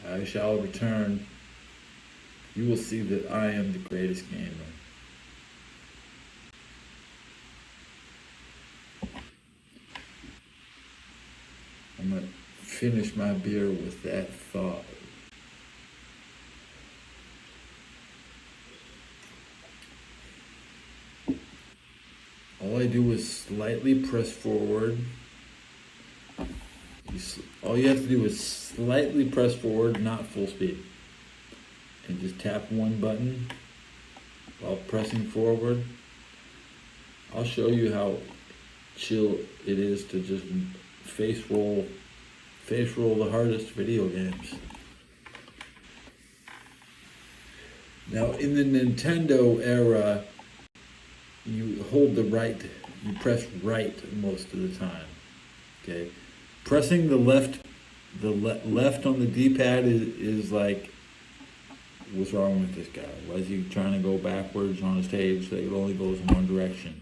I shall return. You will see that I am the greatest gamer. I'm going to finish my beer with that thought. All I do is slightly press forward. All you have to do is slightly press forward, not full speed. And just tap one button while pressing forward. I'll show you how chill it is to just face roll the hardest video games. Now in the Nintendo era, you hold you press right most of the time. Okay, pressing the left on the D-pad is like, what's wrong with this guy? Why is he trying to go backwards on a stage that it only goes in one direction?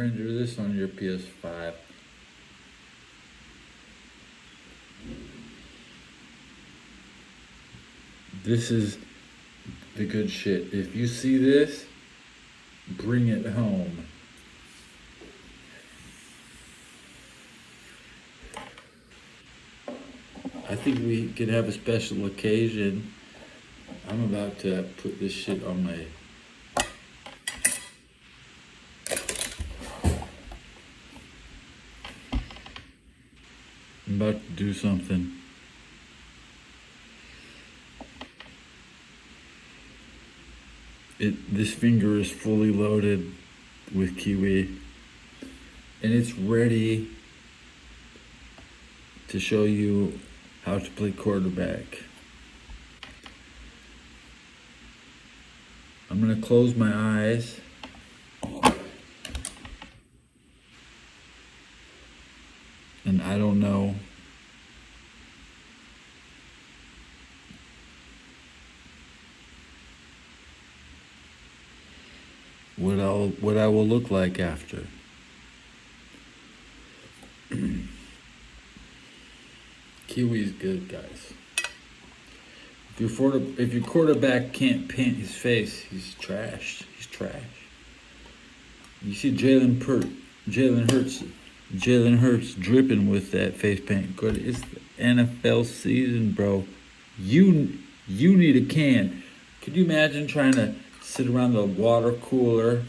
render this on your PS5. This is the good shit. If you see this, bring it home. I think we could have a special occasion. I'm about to put this shit on my... I'm about to do something. This finger is fully loaded with kiwi, and it's ready to show you how to play quarterback. I'm gonna close my eyes. And I don't know what I will look like after. Kiwi's good, guys. If your quarterback can't paint his face, he's trash. He's trash. You see Jalen Hurts dripping with that face paint. Good. It's the NFL season, bro. You need a can. Could you imagine trying to sit around the water cooler,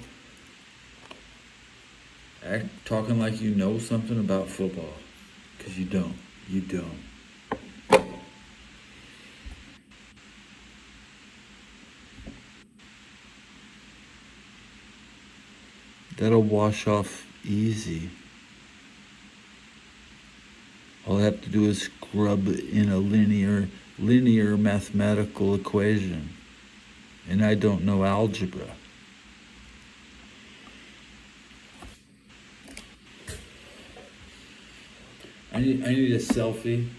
talking like you know something about football? Because you don't. You don't. That'll wash off easy. All I have to do is scrub in a linear mathematical equation. And I don't know algebra. I need a selfie.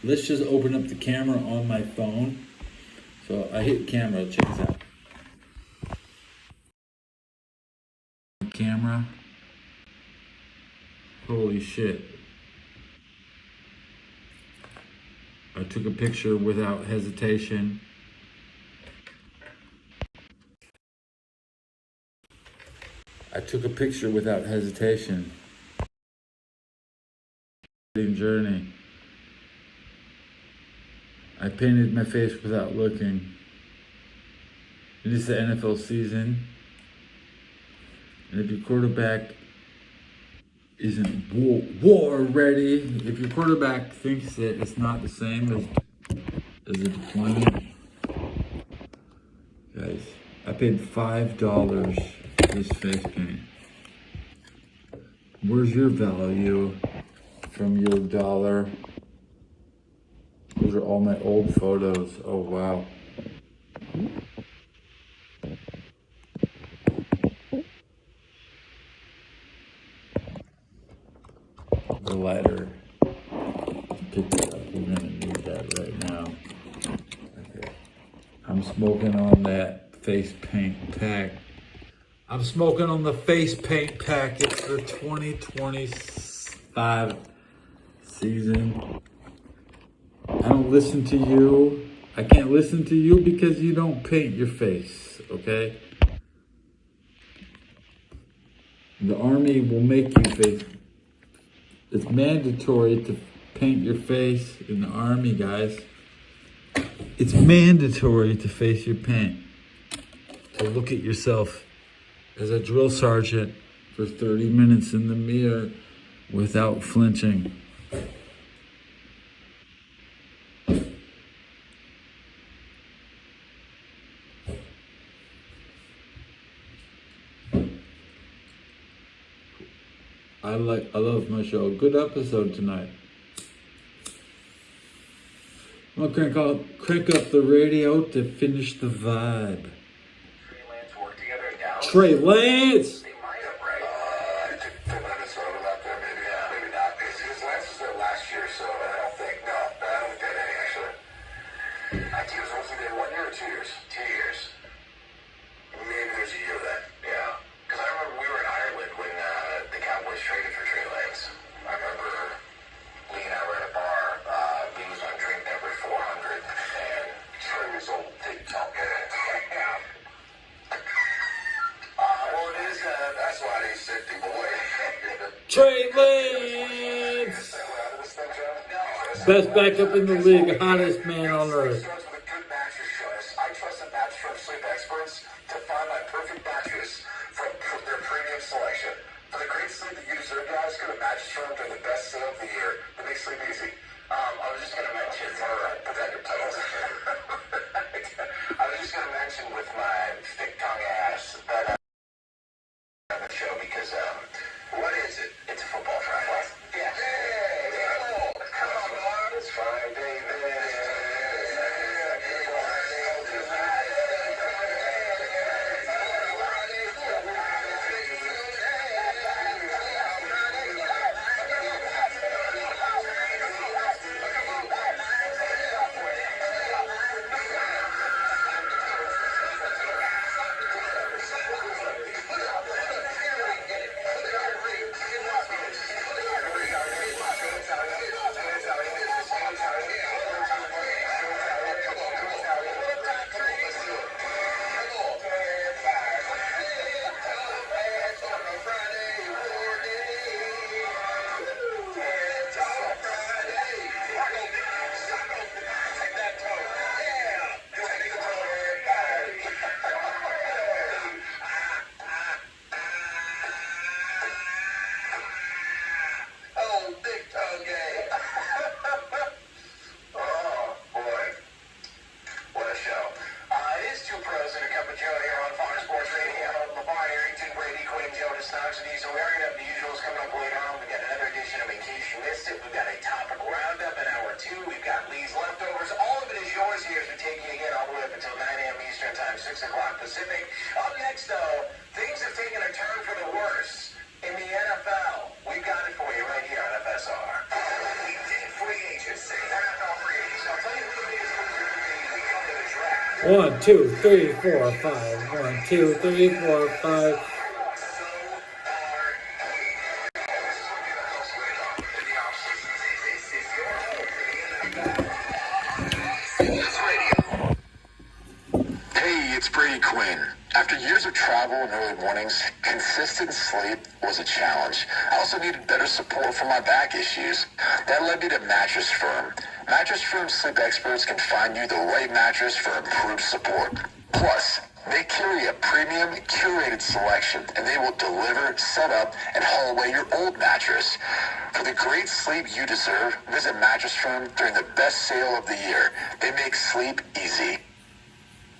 Let's just open up the camera on my phone. So I hit camera, check this out. Camera. Holy shit. I took a picture without hesitation. Journey. I painted my face without looking. It is the NFL season. And if your quarterback isn't war ready, if your quarterback thinks that it's not the same as a deployment, guys, I paid $5 for this face paint. Where's your value from your dollar? Those are all my old photos. Oh, wow. The lighter. Pick that up. We're gonna need that right now. Okay. I'm smoking on that face paint pack. I'm smoking on the face paint pack. It's the 2025 season. I don't listen to you. I can't listen to you because you don't paint your face, okay? The Army will make you face. It's mandatory to paint your face in the Army, guys. It's mandatory to face your paint. To look at yourself as a drill sergeant for 30 minutes in the mirror without flinching. I love my show. Good episode tonight. I'm gonna crank up the radio to finish the vibe. Freelance work together in Dallas. Trey Lance! They might have, right? I took 10 minutes over out there, maybe. Yeah, maybe not. His Lance was there last year, so I don't think they did any, actually. IT was mostly there 1 year or 2 years? 2 years. Maybe there's a year then. Yeah. Because I remember we were in Ireland when was traded for Trey Lance. I remember Lee and I were at a bar. Lee was on drink number 400, and Trey was on TikTok. Yeah. Well, it is. That's why they sent him away. Trey Lance! Best backup in the league, hottest man on earth. Starts with a good mattress choice. I trust the Mattress Firm sleep experts to find my perfect mattress from their premium selection. For the great sleep that you deserve, guys, go to Mattress Firm during the best sale of the year. It makes sleep easy. I was just going to mention, put that in your titles. I was just going to mention with my thick tongue ass that on the show because, what is it? It's a football Friday. Yeah. Come on, it's Friday, Pacific. Up next, though, things have taken a turn for the worse in the NFL. We've got it for you right here on FSR. Free agency. NFL free agents. I'll tell you who the biggest loser could be when we come to the draft. 1, 2, 3, 4, 5. 1, 2, 3, 4, 5. Hey, it's Brady Quinn. After years of travel and early mornings, consistent sleep was a challenge. I also needed better support for my back issues. That led me to Mattress Firm. Mattress Firm sleep experts can find you the right mattress for improved support. Plus, they carry a premium, curated selection, and they will deliver, set up, and haul away your old mattress. For the great sleep you deserve, visit Mattress Firm during the best sale of the year. They make sleep easy.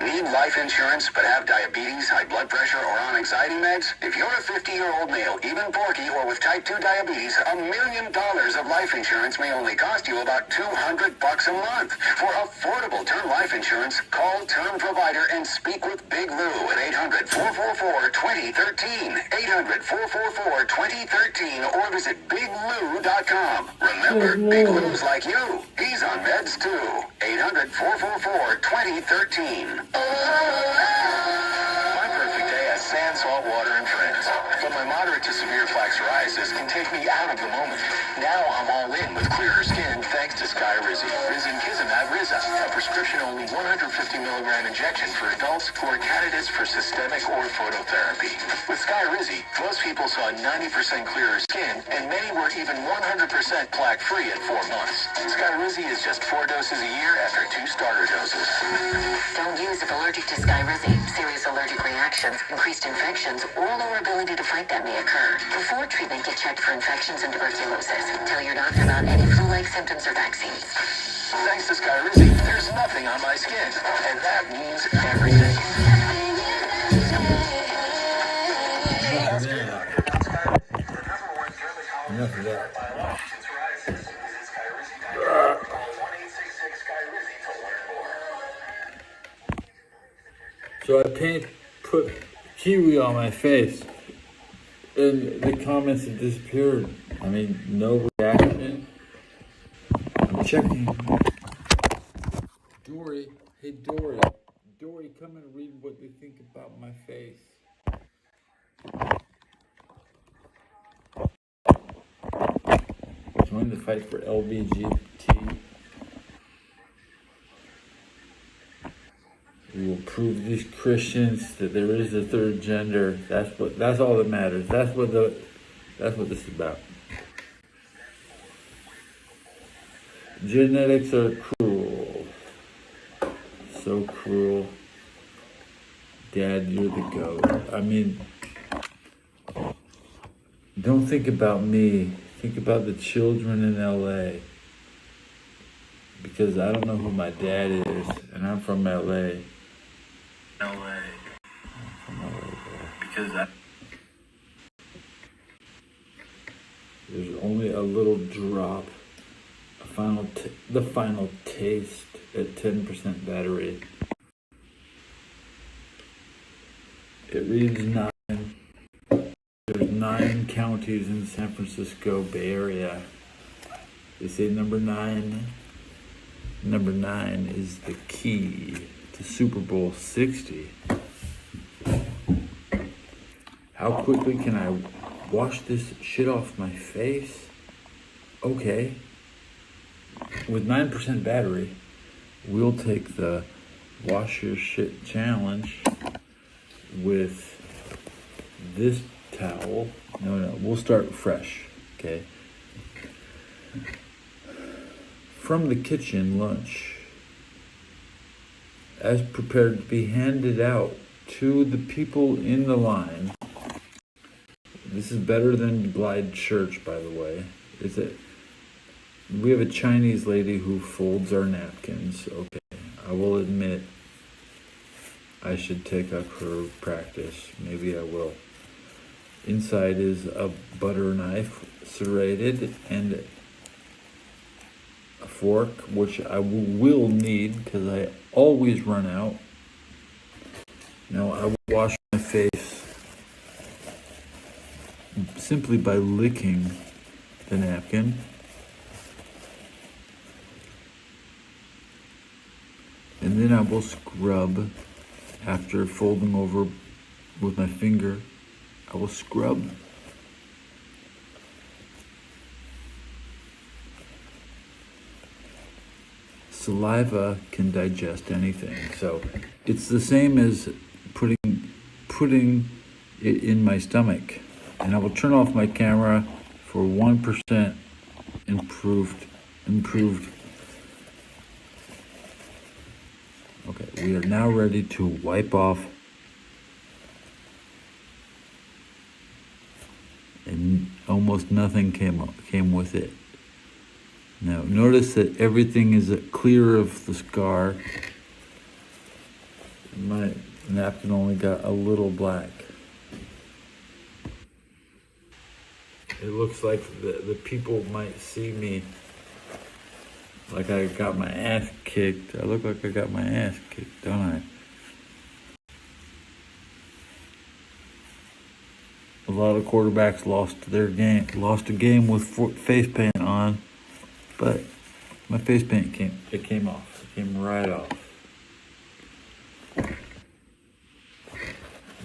Need life insurance but have diabetes, high blood pressure, or on anxiety meds? If you're a 50-year-old male, even porky, or with type 2 diabetes, $1 million of life insurance may only cost you about $200 a month. For affordable term life insurance, call Term Provider and speak with Big Lou at 800-444-2013. 800-444-2013 or visit BigLou.com. Remember, Big Lou's like you. He's on meds too. 800-444-2013. My perfect day has sand, salt water, and friends. But my moderate to severe plaque psoriasis can take me out of the moment. Now I'm all in with clearer skin thanks to Skyrizi. Risankizumab Riza, a prescription-only 150-milligram injection for adults who are candidates for systemic or phototherapy. With Skyrizi, most people saw 90% clearer skin, and many were even 100% plaque-free at 4 months. Skyrizi is just 4 doses a year after 2 starter doses. Don't use if allergic to Skyrizi. Serious allergic reactions, increased infections, or lower ability to fight them may occur. Before treatment, get checked for infections and tuberculosis. Tell your doctor about any flu-like symptoms or vaccines. Thanks to Skyrizi, there's nothing on my skin, and that means everything. Enough of that. So I put kiwi on my face, and the comments have disappeared. I mean, no reaction. I'm checking. Dory, hey Dory, come and read what they think about my face. the fight for LGBT. We will prove these Christians that there is a third gender. That's all that matters. That's what this is about. Genetics are cruel. So cruel. Dad, you're the goat. I mean, don't think about me. Think about the children in LA. Because I don't know who my dad is, and I'm from LA. Because there's only a little drop, the final taste at 10% battery. It reads 9. There's 9 counties in San Francisco Bay Area. They say number 9 is the key to Super Bowl 60. How quickly can I wash this shit off my face? Okay. With 9% battery, we'll take the wash your shit challenge with this towel. No, we'll start fresh, okay? From the kitchen lunch, as prepared to be handed out to the people in the line. This is better than Glide Church, by the way. We have a Chinese lady who folds our napkins. Okay, I will admit I should take up her practice. Maybe I will. Inside is a butter knife, serrated, and a fork, which I will need because I always run out. Now I will wash my face simply by licking the napkin. And then I will scrub after folding over with my finger. I will scrub. Saliva can digest anything, so it's the same as putting it in my stomach. And I will turn off my camera for 1% improved. Okay, we are now ready to wipe off, and almost nothing came with it. Now notice that everything is clear of the scar. My napkin only got a little black. It looks like the people might see me like I got my ass kicked. I look like I got my ass kicked, don't I? A lot of quarterbacks lost a game with face paint on, but my face paint came off. It came right off.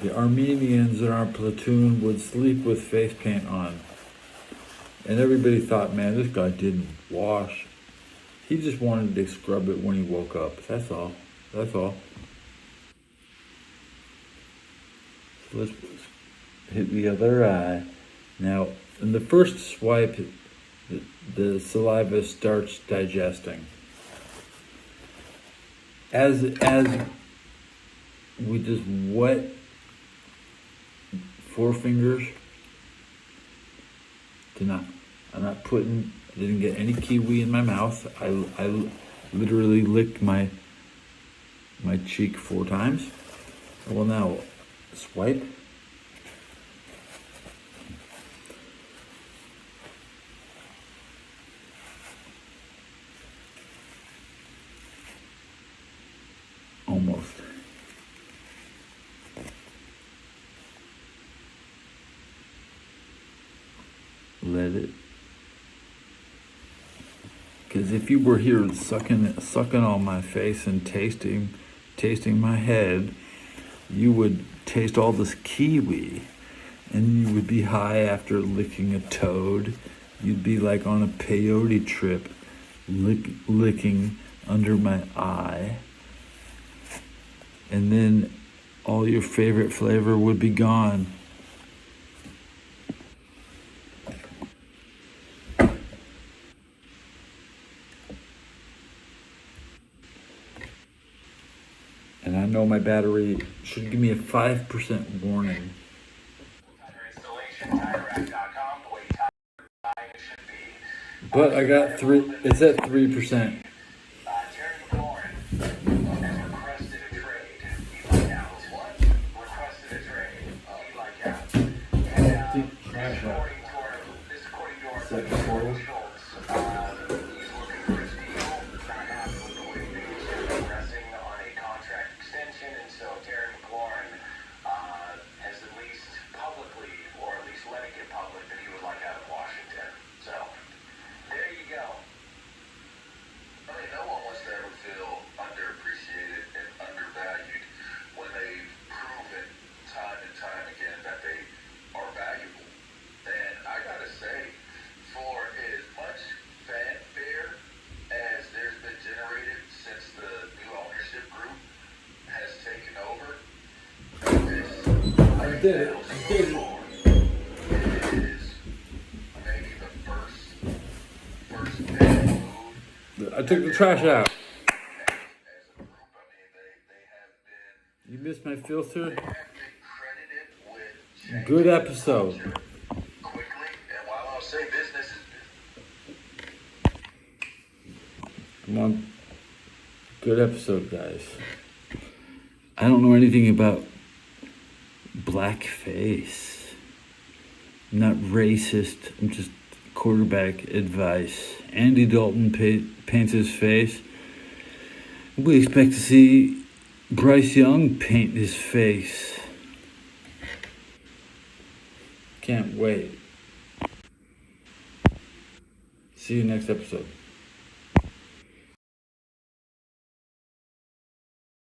The Armenians in our platoon would sleep with face paint on. And everybody thought, man, this guy didn't wash. He just wanted to scrub it when he woke up. That's all. So let's hit the other eye. Now, in the first swipe, the saliva starts digesting. As we just wet forefingers, I didn't get any kiwi in my mouth. I literally licked my cheek 4 times. Well, now swipe. Almost. Let it. Because if you were here sucking on my face and tasting my head, you would taste all this kiwi, and you would be high after licking a toad, You'd be like on a peyote trip, licking under my eye. And then all your favorite flavor would be gone. And I know my battery should give me a 5% warning. Installation, the way tire should be. But I got it's at 3%. Terry McLaurin has requested a trade. He like out. What? Requested a trade. He like out. And this according to our Schultz, he's looking for his deal. Not happy with the way things are progressing on a contract extension, and so Terry McLaurin has at least publicly, or at least let it get public, that he would like out of Washington. So there you go. I mean, no one wants to ever feel underappreciated and undervalued when they've proven time and time again that they are valuable. And I gotta say, for as much fanfare as there's been generated since the new ownership group has taken over, this I did it. is maybe the first big move. I took the trash out. As a group, I mean, they have been You missed my filter? credited with changing Good episode. quickly. And while I'll say business is Come on. Good episode, guys. I don't know anything about blackface. I'm not racist. I'm just quarterback advice. Andy Dalton paints his face. We expect to see Bryce Young paint his face. Can't wait. See you next episode.